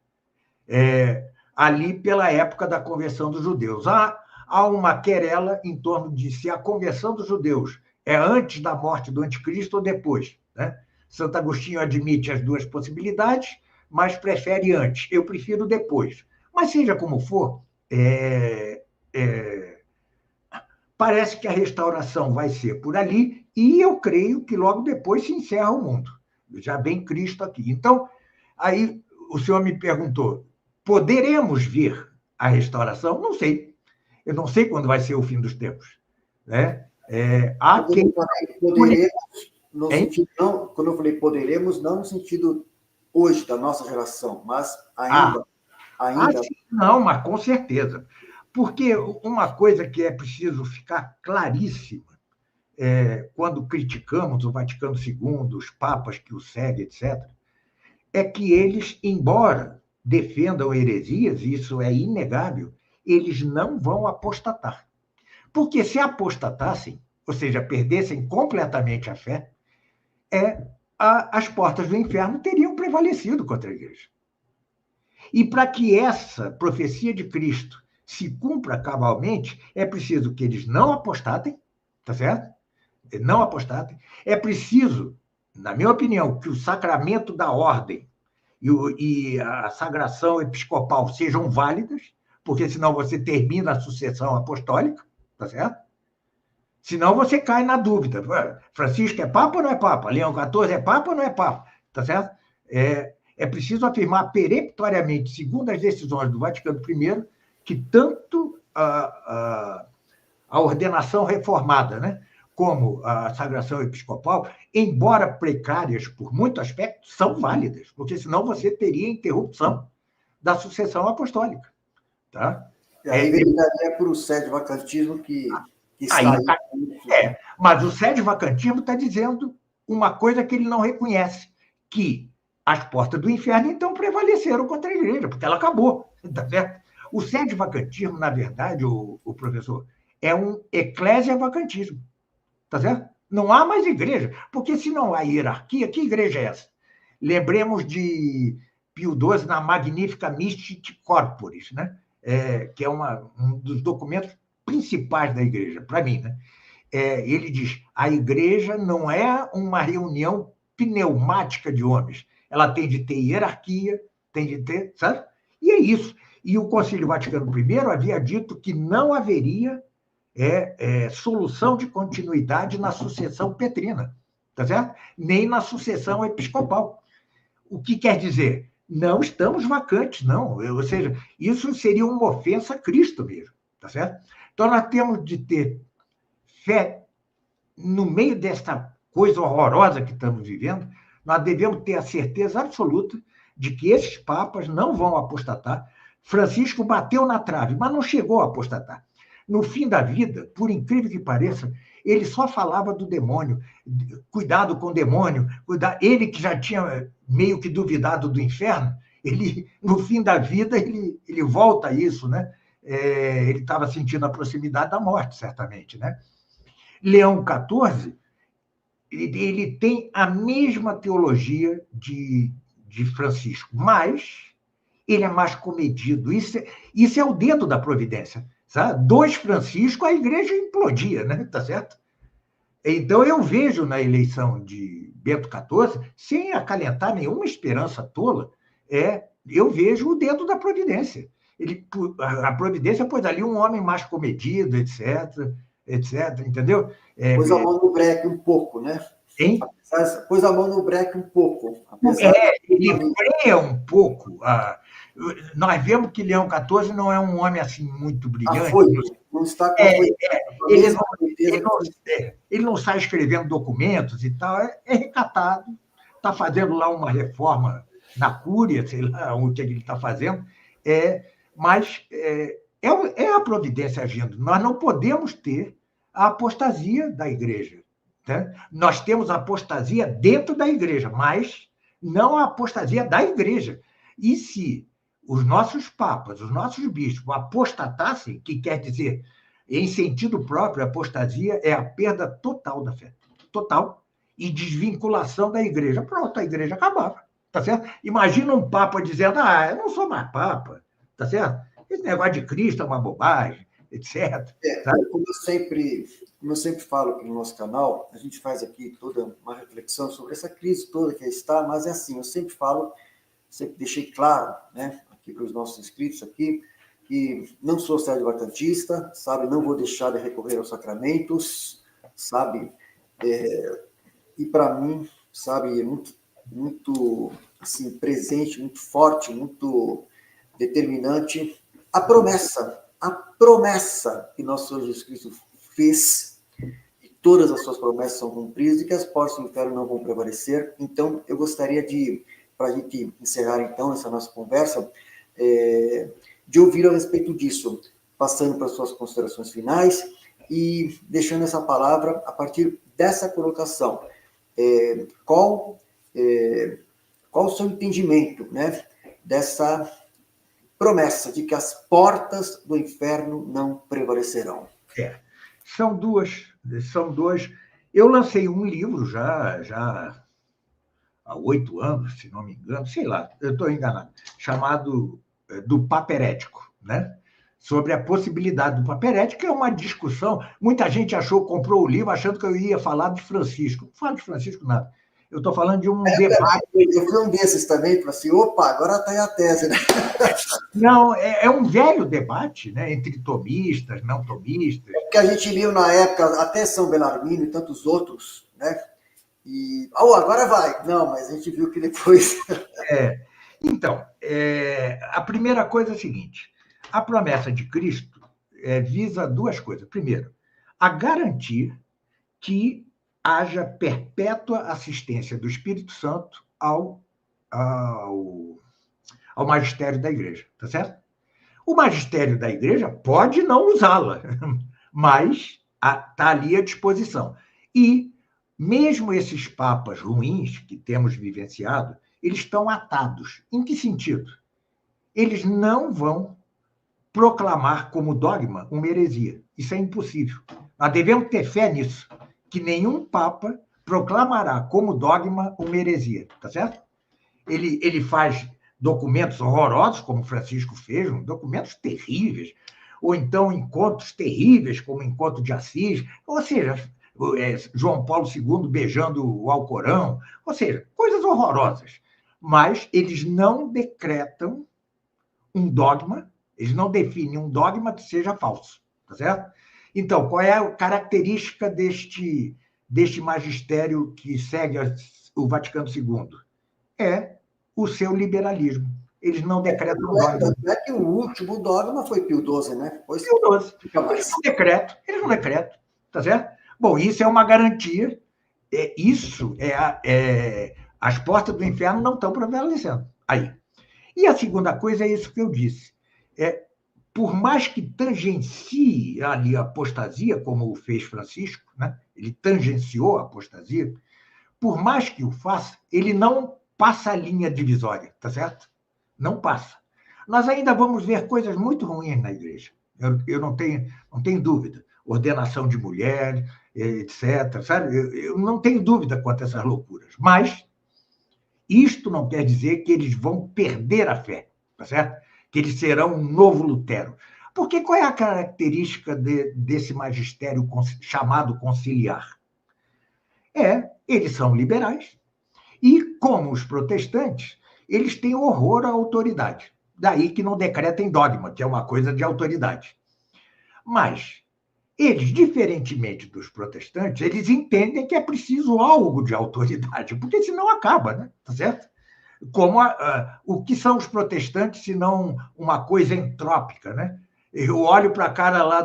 Speaker 2: Ali pela época da conversão dos judeus. Há uma querela em torno de se a conversão dos judeus é antes da morte do anticristo ou depois. Né? Santo Agostinho admite as 2 possibilidades, mas prefere antes. Eu prefiro depois. Mas, seja como for, parece que a restauração vai ser por ali e eu creio que logo depois se encerra o mundo. Já vem Cristo aqui. Então, aí o senhor me perguntou, poderemos ver a restauração? Não sei. Eu não sei quando vai ser o fim dos tempos. Né?
Speaker 1: Poderemos, no sentido, não, quando eu falei poderemos, não no sentido hoje, da nossa geração, mas ainda.
Speaker 2: Sim, não, mas com certeza. Porque uma coisa que é preciso ficar claríssima quando criticamos o Vaticano II, os papas que o seguem, etc., é que eles, embora defendam heresias, isso é inegável, eles não vão apostatar. Porque se apostatassem, ou seja, perdessem completamente a fé, as portas do inferno teriam prevalecido contra a igreja. E para que essa profecia de Cristo se cumpra cabalmente, é preciso que eles não apostatem, tá certo? Não apostatem. É preciso, na minha opinião, que o sacramento da ordem e a sagração episcopal sejam válidas, porque senão você termina a sucessão apostólica, tá certo? Senão você cai na dúvida. Francisco é papa ou não é papa? Leão XIV é papa ou não é papa? Tá certo? É preciso afirmar peremptoriamente, segundo as decisões do Vaticano I, que tanto a ordenação reformada, né, como a sagração episcopal, embora precárias por muitos aspectos, são válidas, porque senão você teria interrupção da sucessão apostólica. Tá?
Speaker 1: E aí verificaria por o sede-vacantismo que
Speaker 2: está aí. Mas o sede-vacantismo está dizendo uma coisa que ele não reconhece, que as portas do inferno, então, prevaleceram contra a igreja, porque ela acabou, tá certo? O sede vacantismo, na verdade, o professor, é um eclésia-vacantismo, tá certo? Não há mais igreja, porque se não há hierarquia, que igreja é essa? Lembremos de Pio XII na Magnifica Mystic Corporis, né? Que é um dos documentos principais da igreja, para mim, né? Ele diz: a igreja não é uma reunião pneumática de homens, ela tem de ter hierarquia, tem de ter, sabe? E é isso. E o Concílio Vaticano I havia dito que não haveria solução de continuidade na sucessão petrina, tá certo? Nem na sucessão episcopal. O que quer dizer? Não estamos vacantes, não. Ou seja, isso seria uma ofensa a Cristo mesmo, tá certo? Então, nós temos de ter fé no meio desta coisa horrorosa que estamos vivendo. Nós devemos ter a certeza absoluta de que esses papas não vão apostatar. Francisco bateu na trave, mas não chegou a apostatar. No fim da vida, por incrível que pareça, ele só falava do demônio, cuidado com o demônio, ele que já tinha meio que duvidado do inferno, ele, no fim da vida, ele volta a isso, né? Ele estava sentindo a proximidade da morte, certamente, né? Leão XIV, ele tem a mesma teologia de Francisco, mas ele é mais comedido. Isso é o dedo da providência. Sabe? 2 Francisco, a igreja implodia, né? Tá certo? Então, eu vejo na eleição de Bento XIV, sem acalentar nenhuma esperança tola, eu vejo o dedo da providência. A providência pôs ali um homem mais comedido, etc., entendeu?
Speaker 1: Pôs a mão no breque um pouco, né?
Speaker 2: Hein?
Speaker 1: Pôs a mão no breque um pouco.
Speaker 2: Ele freia um pouco. Nós vemos que Leão XIV não é um homem assim muito brilhante.
Speaker 1: Não está com
Speaker 2: ele não sai escrevendo documentos e tal, é recatado, está fazendo lá uma reforma na Cúria, sei lá o que ele está fazendo, mas é a providência agindo. Nós não podemos ter a apostasia da igreja. Né? Nós temos a apostasia dentro da igreja, mas não a apostasia da igreja. E se os nossos papas, os nossos bispos apostatassem, que quer dizer, em sentido próprio, a apostasia é a perda total da fé. Total. E desvinculação da igreja. Pronto, a igreja acabava. Tá certo? Imagina um papa dizendo: eu não sou mais papa. Tá certo? Esse negócio de Cristo é uma bobagem, etc.
Speaker 1: Como eu sempre falo aqui no nosso canal, a gente faz aqui toda uma reflexão sobre essa crise toda que está, mas é assim, eu sempre falo, sempre deixei claro, né, aqui para os nossos inscritos aqui, que não sou sede vacantista, sabe, não vou deixar de recorrer aos sacramentos, sabe, e para mim, sabe, é muito, muito, assim, presente, muito forte, muito determinante, a promessa que nosso Senhor Jesus Cristo fez, e todas as suas promessas são cumpridas, e que as portas do inferno não vão prevalecer. Então, eu gostaria para a gente encerrar, então, essa nossa conversa, de ouvir a respeito disso, passando para as suas considerações finais, e deixando essa palavra a partir dessa colocação. Qual o seu entendimento, né, dessa promessa de que as portas do inferno não prevalecerão?
Speaker 2: São duas. Eu lancei um livro já há 8 anos, se não me engano, sei lá, eu estou enganado, chamado Do Papa Herético, né? Sobre a possibilidade do Papa Herético, que é uma discussão. Muita gente comprou o livro achando que eu ia falar de Francisco. Não falo de Francisco nada. Eu estou falando de um debate.
Speaker 1: Eu fui um desses também, falei assim, opa, agora está aí a tese, né?
Speaker 2: Não, é um velho debate, né, entre tomistas, não tomistas.
Speaker 1: Que a gente viu na época, até São Belarmino e tantos outros, né? E, agora vai. Não, mas a gente viu que depois...
Speaker 2: Então, a primeira coisa é a seguinte, a promessa de Cristo visa 2 coisas. Primeiro, a garantir que haja perpétua assistência do Espírito Santo ao magistério da igreja, tá certo? O magistério da igreja pode não usá-la, mas está ali à disposição. E mesmo esses papas ruins que temos vivenciado, eles estão atados. Em que sentido? Eles não vão proclamar como dogma uma heresia. Isso é impossível. Nós devemos ter fé nisso, que nenhum papa proclamará como dogma uma heresia, tá certo? Ele faz documentos horrorosos, como Francisco fez, documentos terríveis, ou então encontros terríveis, como o encontro de Assis, ou seja, João Paulo II beijando o Alcorão, ou seja, coisas horrorosas. Mas eles não decretam um dogma, eles não definem um dogma que seja falso, tá certo? Então, qual é a característica deste magistério que segue o Vaticano II? É o seu liberalismo. Eles não decretam dogma.
Speaker 1: É que o último dogma foi Pio XII, né?
Speaker 2: Pio XII. Eles não decretam, tá certo? Bom, isso é uma garantia. As portas do inferno não estão prevalecendo. Aí. E a segunda coisa é isso que eu disse. Por mais que tangencie ali a apostasia, como fez Francisco, né? Ele tangenciou a apostasia, por mais que o faça, ele não passa a linha divisória, tá certo? Não passa. Nós ainda vamos ver coisas muito ruins na igreja. Eu não tenho dúvida. Ordenação de mulheres, etc. Sabe? Eu não tenho dúvida quanto a essas loucuras. Mas isto não quer dizer que eles vão perder a fé, tá certo? Que eles serão um novo Lutero. Porque qual é a característica desse magistério chamado conciliar? Eles são liberais e, como os protestantes, eles têm horror à autoridade. Daí que não decretem dogma, que é uma coisa de autoridade. Mas eles, diferentemente dos protestantes, eles entendem que é preciso algo de autoridade, porque senão acaba, né? Tá certo? Como o que são os protestantes, se não uma coisa entrópica, né? Eu olho para a cara lá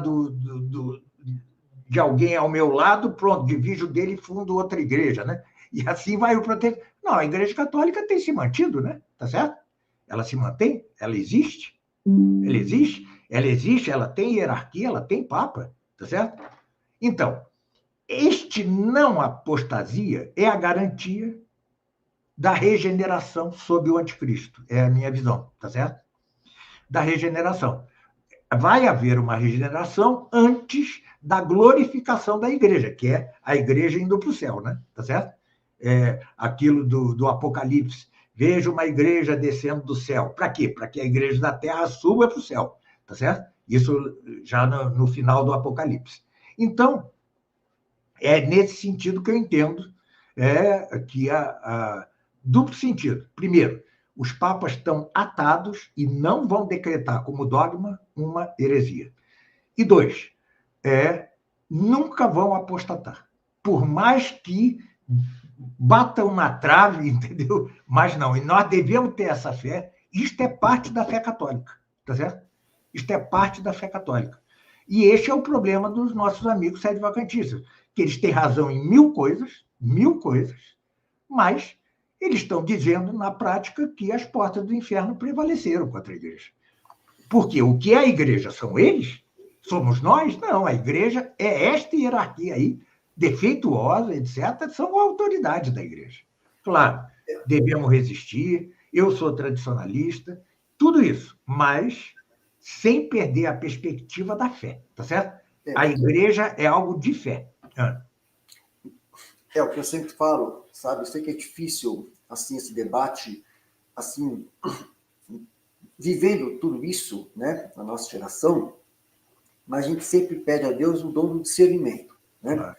Speaker 2: de alguém ao meu lado, pronto, divido dele e fundo outra igreja, né? E assim vai o protestante. Não, a Igreja Católica tem se mantido, né? Tá certo? Ela se mantém, ela existe, ela tem hierarquia, ela tem papa, tá certo? Então, este não apostasia é a garantia da regeneração sob o anticristo. É a minha visão, tá certo? Da regeneração. Vai haver uma regeneração antes da glorificação da igreja, que é a igreja indo para o céu, né? Tá certo? Aquilo do Apocalipse. Veja uma igreja descendo do céu. Para quê? Para que a igreja da terra suba para o céu, tá certo? Isso já no final do Apocalipse. Então, é nesse sentido que eu entendo que duplo sentido. Primeiro, os papas estão atados e não vão decretar como dogma uma heresia. E dois, nunca vão apostatar. Por mais que batam na trave, entendeu? Mas não, e nós devemos ter essa fé. Isto é parte da fé católica, tá certo? Isto é parte da fé católica. E este é o problema dos nossos amigos sede-vacantistas, que eles têm razão em mil coisas, mas eles estão dizendo, na prática, que as portas do inferno prevaleceram contra a igreja. Porque o que é a igreja são eles? Somos nós? Não, a igreja é esta hierarquia aí, defeituosa, etc., são a autoridade da igreja. Claro, devemos resistir, eu sou tradicionalista, tudo isso, mas sem perder a perspectiva da fé, tá certo? A igreja é algo de fé.
Speaker 1: É o que eu sempre falo, sabe? Eu sei que é difícil, assim, esse debate, assim, vivendo tudo isso, né, na nossa geração, mas a gente sempre pede a Deus o dom do discernimento, né?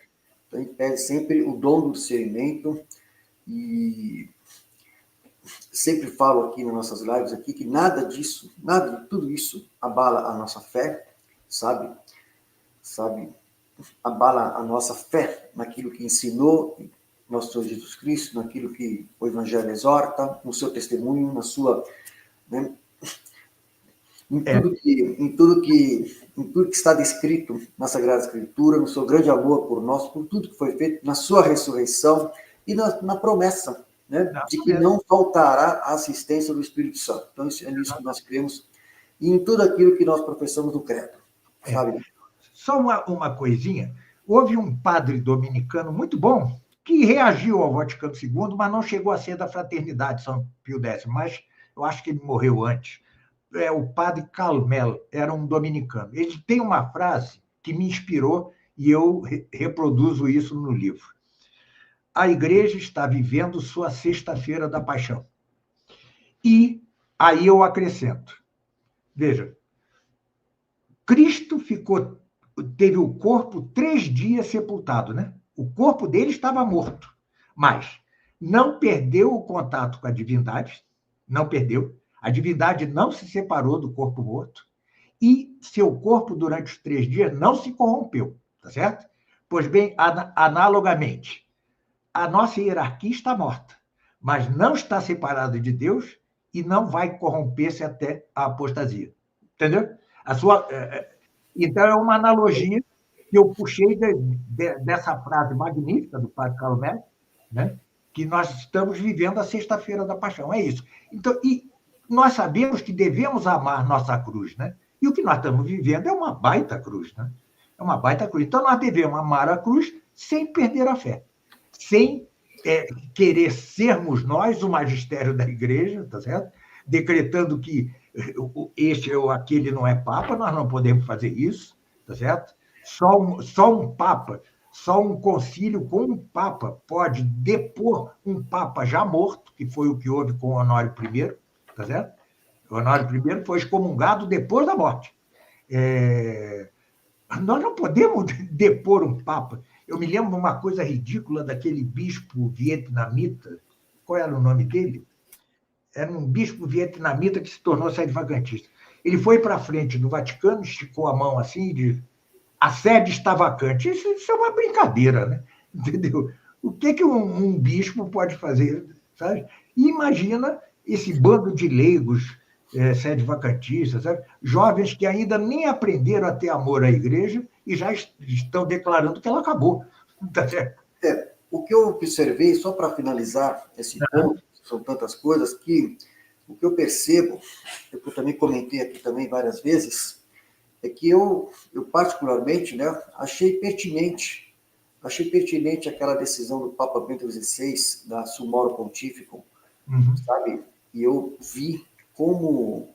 Speaker 1: Então, a gente pede sempre o dom do discernimento e sempre falo aqui nas nossas lives aqui que nada disso, nada de tudo isso abala a nossa fé, sabe? Abala a nossa fé naquilo que ensinou nosso Senhor Jesus Cristo, naquilo que o Evangelho exorta, no seu testemunho, na sua... Né? Em tudo que está descrito na Sagrada Escritura, no seu grande amor por nós, por tudo que foi feito, na sua ressurreição e na promessa, né, de que não faltará a assistência do Espírito Santo. Então, é nisso que nós cremos e em tudo aquilo que nós professamos no credo. Sabe?
Speaker 2: Só uma coisinha. Houve um padre dominicano muito bom que reagiu ao Vaticano II, mas não chegou a ser da Fraternidade São Pio X, mas eu acho que ele morreu antes. É o padre Calmel, era um dominicano. Ele tem uma frase que me inspirou e eu reproduzo isso no livro. A igreja está vivendo sua sexta-feira da paixão. E aí eu acrescento. Veja, Cristo teve o corpo 3 dias sepultado, né? O corpo dele estava morto, mas não perdeu o contato com a divindade, não perdeu. A divindade não se separou do corpo morto e seu corpo, durante os 3 dias, não se corrompeu, tá certo? Pois bem, analogamente, a nossa hierarquia está morta, mas não está separada de Deus e não vai corromper-se até a apostasia. Entendeu? Então, é uma analogia que eu puxei dessa frase magnífica do padre Calmel, né? Que nós estamos vivendo a sexta-feira da paixão. É isso. Então, e nós sabemos que devemos amar nossa cruz, né? E o que nós estamos vivendo é uma baita cruz, né? É uma baita cruz. Então, nós devemos amar a cruz sem perder a fé, sem querer sermos nós o magistério da igreja, tá certo? Decretando que este ou aquele não é papa, nós não podemos fazer isso, tá certo? Só um papa, só um concílio com um papa pode depor um papa já morto, que foi o que houve com o Honório I, tá certo? O Honório I foi excomungado depois da morte. Nós não podemos depor um papa. Eu me lembro de uma coisa ridícula daquele bispo vietnamita. Qual era o nome dele? Era um bispo vietnamita que se tornou sedevacantista. Ele foi para a frente do Vaticano, esticou a mão assim e disse: a sede está vacante. Isso é uma brincadeira, né? Entendeu? O que um bispo pode fazer? Sabe? E imagina esse bando de leigos sedevacantistas, sabe? Jovens que ainda nem aprenderam a ter amor à igreja e já estão declarando que ela acabou. Tá certo?
Speaker 1: O que eu observei, só para finalizar esse ponto, são tantas coisas, que o que eu percebo, eu também comentei aqui também várias vezes, é que eu particularmente, né, achei pertinente aquela decisão do Papa Bento XVI, da Summorum Pontificum, sabe? E eu vi como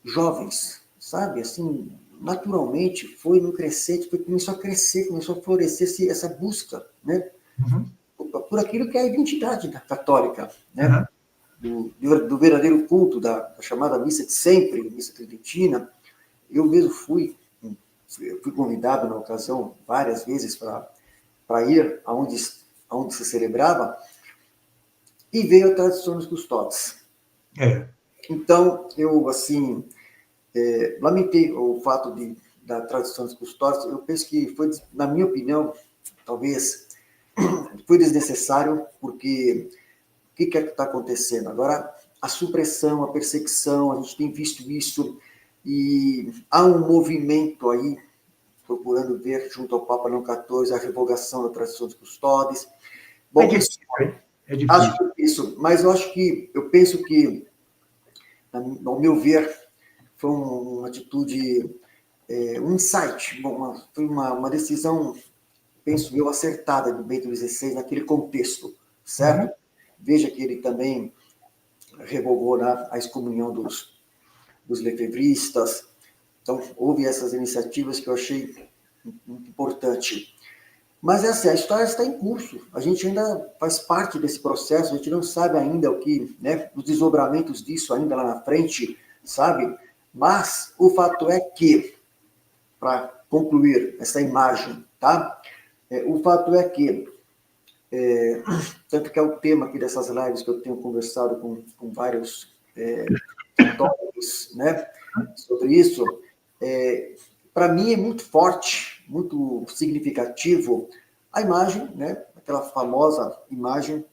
Speaker 1: jovens, sabe, assim, naturalmente foi no crescente, começou a crescer, começou a florescer essa busca, né? Por aquilo que é a identidade católica, né? Do verdadeiro culto, da chamada missa de sempre, missa tridentina. Eu mesmo fui convidado na ocasião várias vezes para ir aonde se celebrava, e veio a tradição dos custódios. Então, eu, assim, lamentei o fato da tradição dos custódios. Eu penso que foi, na minha opinião, talvez foi desnecessário, porque o que está acontecendo? Agora, a supressão, a perseguição, a gente tem visto isso, e há um movimento aí, procurando ver, junto ao Papa Leão XIV, a revogação da tradição dos custódios. Bom,
Speaker 2: é difícil.
Speaker 1: Acho que isso, mas eu penso que, ao meu ver, foi uma atitude, um insight, foi uma decisão, penso eu, acertada do Bento XVI naquele contexto, certo? Veja que ele também revogou a excomunhão dos lefebristas. Então, houve essas iniciativas que eu achei muito importante. Mas a história está em curso. A gente ainda faz parte desse processo, a gente não sabe ainda o que, né, os desdobramentos disso ainda lá na frente, sabe? Mas o fato é que, para concluir essa imagem, tá? O fato é que, tanto que é o tema aqui dessas lives que eu tenho conversado com vários católicos, né, sobre isso, para mim é muito forte, muito significativo a imagem, né, aquela famosa imagem,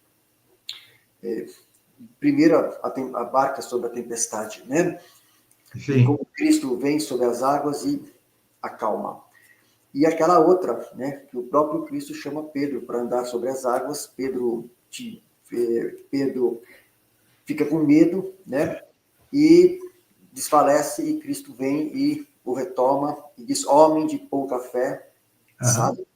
Speaker 1: primeiro a barca sobre a tempestade, né?
Speaker 2: Sim.
Speaker 1: Como Cristo vem sobre as águas e acalma. E aquela outra, né, que o próprio Cristo chama Pedro para andar sobre as águas. Pedro fica com medo, né, e desfalece, e Cristo vem e o retoma e diz: homem de pouca fé, sabe?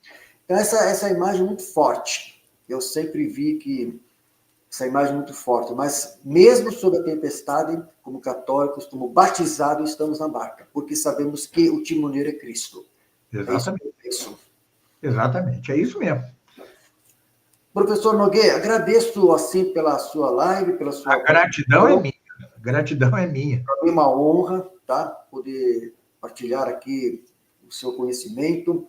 Speaker 1: Então essa imagem é muito forte. eu sempre vi que essa imagem é muito forte, mas mesmo sob a tempestade, como católicos, como batizados, estamos na barca, porque sabemos que o timoneiro é Cristo.
Speaker 2: Exatamente.
Speaker 1: É isso que eu penso.
Speaker 2: Exatamente, é isso mesmo.
Speaker 1: Professor Nogueira, agradeço assim pela sua live, pela sua...
Speaker 2: A gratidão é minha. A gratidão é minha.
Speaker 1: Para mim é uma honra, tá? Poder partilhar aqui o seu conhecimento.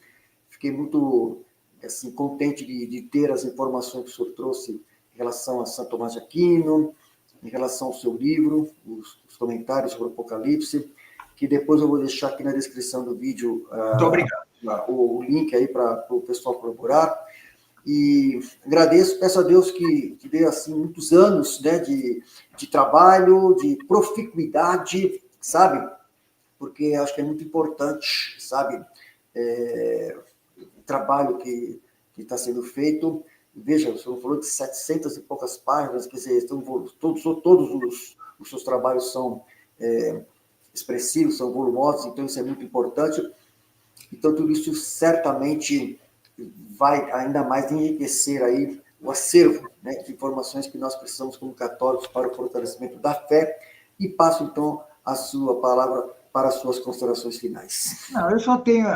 Speaker 1: Fiquei muito assim, contente de ter as informações que o senhor trouxe em relação a Santo Tomás de Aquino, em relação ao seu livro, os comentários sobre o Apocalipse, que depois eu vou deixar aqui na descrição do vídeo
Speaker 2: Muito obrigado.
Speaker 1: O link aí para o pessoal colaborar. E agradeço, peço a Deus que dê assim, muitos anos, né, de trabalho, de proficuidade, sabe? Porque acho que é muito importante, sabe? O trabalho que está sendo feito. Veja, o senhor falou de 700 e poucas páginas, quer dizer, todos os seus trabalhos são expressivos, são volumosos, então isso é muito importante. Então, tudo isso certamente vai ainda mais enriquecer aí o acervo, né, de informações que nós precisamos como católicos para o fortalecimento da fé. E passo, então, a sua palavra para as suas considerações finais.
Speaker 2: Não, eu só tenho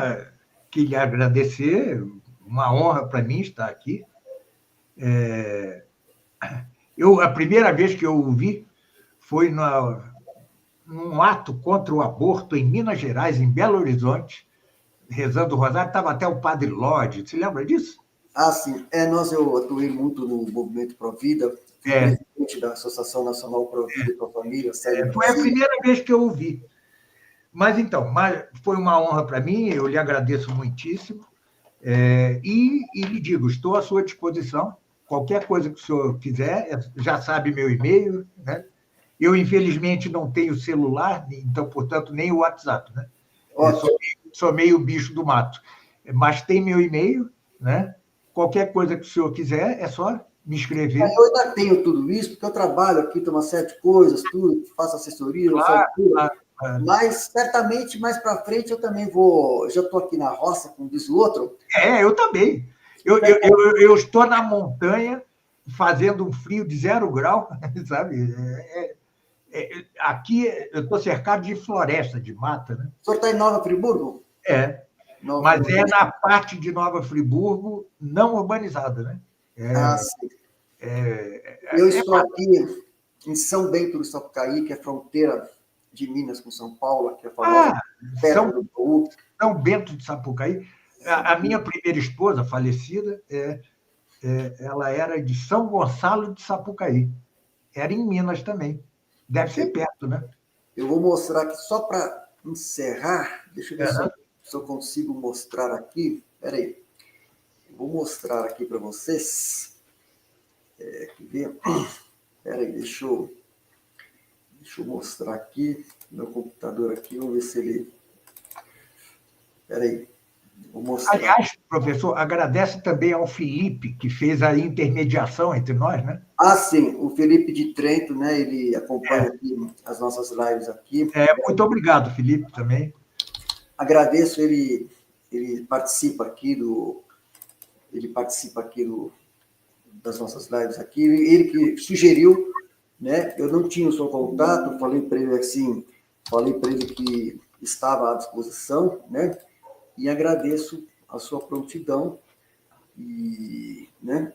Speaker 2: que lhe agradecer, uma honra para mim estar aqui. A primeira vez que eu o vi foi num ato contra o aborto em Minas Gerais, em Belo Horizonte, rezando o rosário, estava até o padre Lodge. Você lembra disso?
Speaker 1: Ah, sim. Eu atuei muito no movimento Provida, fui presidente da Associação Nacional Provida e Pro Família.
Speaker 2: Foi a primeira vez que eu o vi. Mas, então, foi uma honra para mim, eu lhe agradeço muitíssimo. E lhe digo, estou à sua disposição. Qualquer coisa que o senhor quiser, já sabe meu e-mail, né? Eu, infelizmente, não tenho celular, então, portanto, nem o WhatsApp, né? Sou meio bicho do mato. Mas tem meu e-mail, né? Qualquer coisa que o senhor quiser, é só me escrever.
Speaker 1: Eu ainda tenho tudo isso, porque eu trabalho aqui, tenho uma série de coisas, tudo, faço assessoria,
Speaker 2: Claro.
Speaker 1: Mas, certamente, mais para frente, eu também vou... Já estou aqui na roça, como diz o outro.
Speaker 2: Eu também. Eu estou na montanha, fazendo um frio de 0 grau, sabe? Aqui eu estou cercado de floresta, de mata, né?
Speaker 1: O senhor está em Nova Friburgo?
Speaker 2: Mas é na parte de Nova Friburgo não urbanizada, né?
Speaker 1: Sim. Eu estou aqui em São Bento do Sapucaí, que é fronteira de Minas com São Paulo, que é famosa perto do Baú.
Speaker 2: São Bento de Sapucaí. A minha primeira esposa, falecida, ela era de São Gonçalo de Sapucaí. Era em Minas também. Deve ser perto, né?
Speaker 1: Eu vou mostrar aqui, só para encerrar, deixa eu ver se eu consigo mostrar aqui. Espera aí. Vou mostrar aqui para vocês. Quer ver? Espera aí, deixa eu mostrar aqui. Meu computador aqui, vamos ver se ele... Espera aí. Vou mostrar.
Speaker 2: Aliás, professor, agradece também ao Felipe, que fez a intermediação entre nós, né?
Speaker 1: Sim, o Felipe de Trento, né? Ele acompanha aqui as nossas lives aqui.
Speaker 2: Muito obrigado, Felipe, também.
Speaker 1: Agradeço, ele participa aqui das nossas lives aqui. Ele que sugeriu, né? Eu não tinha o seu contato, falei para ele que estava à disposição, né? E agradeço a sua prontidão. E, né?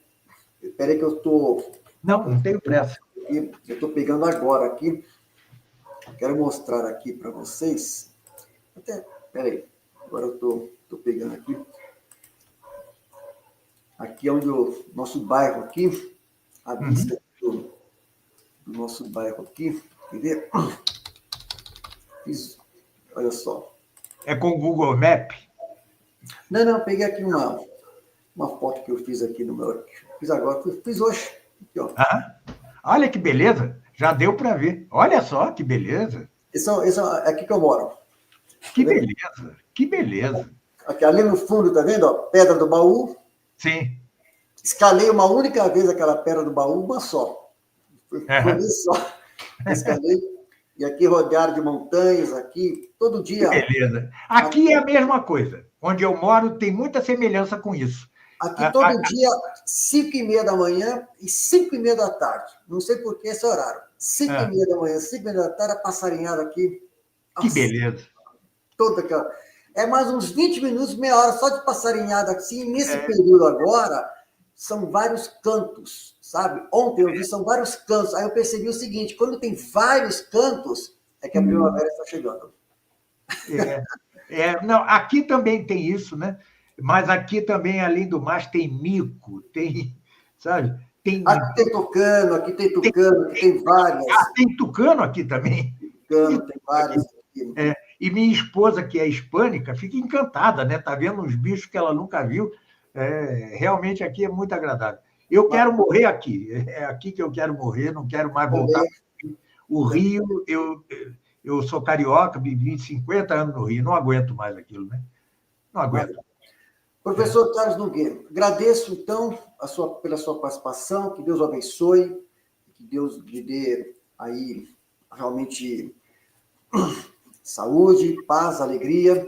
Speaker 1: Espera aí que eu estou...
Speaker 2: Não tenho pressa.
Speaker 1: Eu estou pegando agora aqui. Quero mostrar aqui para vocês. Espera aí. Agora eu estou pegando aqui. Aqui é onde o nosso bairro aqui. A vista do nosso bairro aqui. Quer ver? Olha só.
Speaker 2: É com o Google Map?
Speaker 1: Não, peguei aqui uma foto que eu fiz aqui no meu... Fiz agora, fiz hoje. Aqui, ó.
Speaker 2: Olha que beleza. Já deu para ver. Olha só que beleza.
Speaker 1: Esse é aqui que eu moro.
Speaker 2: Que beleza. Que beleza.
Speaker 1: Aqui, ali no fundo, tá vendo? Ó, Pedra do Baú.
Speaker 2: Sim.
Speaker 1: Escalei uma única vez aquela Pedra do Baú, uma só. Foi só. Escalei. E aqui rodeado de montanhas, aqui, todo dia.
Speaker 2: Que beleza. Aqui é a mesma coisa. Onde eu moro tem muita semelhança com isso.
Speaker 1: Aqui todo dia, 5h30 da manhã e 5h30 da tarde. Não sei por que esse horário. 5h30 da manhã, 5h30 da tarde, a passarinhada aqui.
Speaker 2: Que beleza.
Speaker 1: Toda aquela... É mais uns 20 minutos, meia hora só de passarinhada assim. E nesse período agora, são vários cantos, sabe? Ontem eu vi, são vários cantos. Aí eu percebi o seguinte, quando tem vários cantos, é que a primavera está chegando.
Speaker 2: Não, aqui também tem isso, né? Mas aqui também, além do mais, tem mico, tem, sabe?
Speaker 1: Aqui tem tucano, aqui tem várias.
Speaker 2: Tem tucano aqui também.
Speaker 1: Tucano, tem várias.
Speaker 2: E minha esposa, que é hispânica, fica encantada, né? Está vendo uns bichos que ela nunca viu. Realmente aqui é muito agradável. Eu quero morrer aqui. É aqui que eu quero morrer, não quero mais voltar. O Rio, eu sou carioca, vivi 50 anos no Rio, não aguento mais aquilo, né? Não aguento.
Speaker 1: Professor Carlos Nogueira, agradeço, então, pela sua participação, que Deus o abençoe, que Deus lhe dê aí realmente saúde, paz, alegria,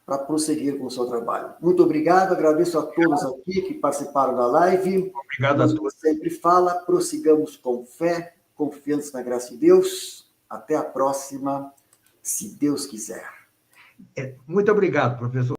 Speaker 1: para prosseguir com o seu trabalho. Muito obrigado, agradeço a todos aqui que participaram da live.
Speaker 2: Obrigado a todos.
Speaker 1: Sempre fala, prossigamos com fé, confiança na graça de Deus. Até a próxima, se Deus quiser.
Speaker 2: Muito obrigado, professor.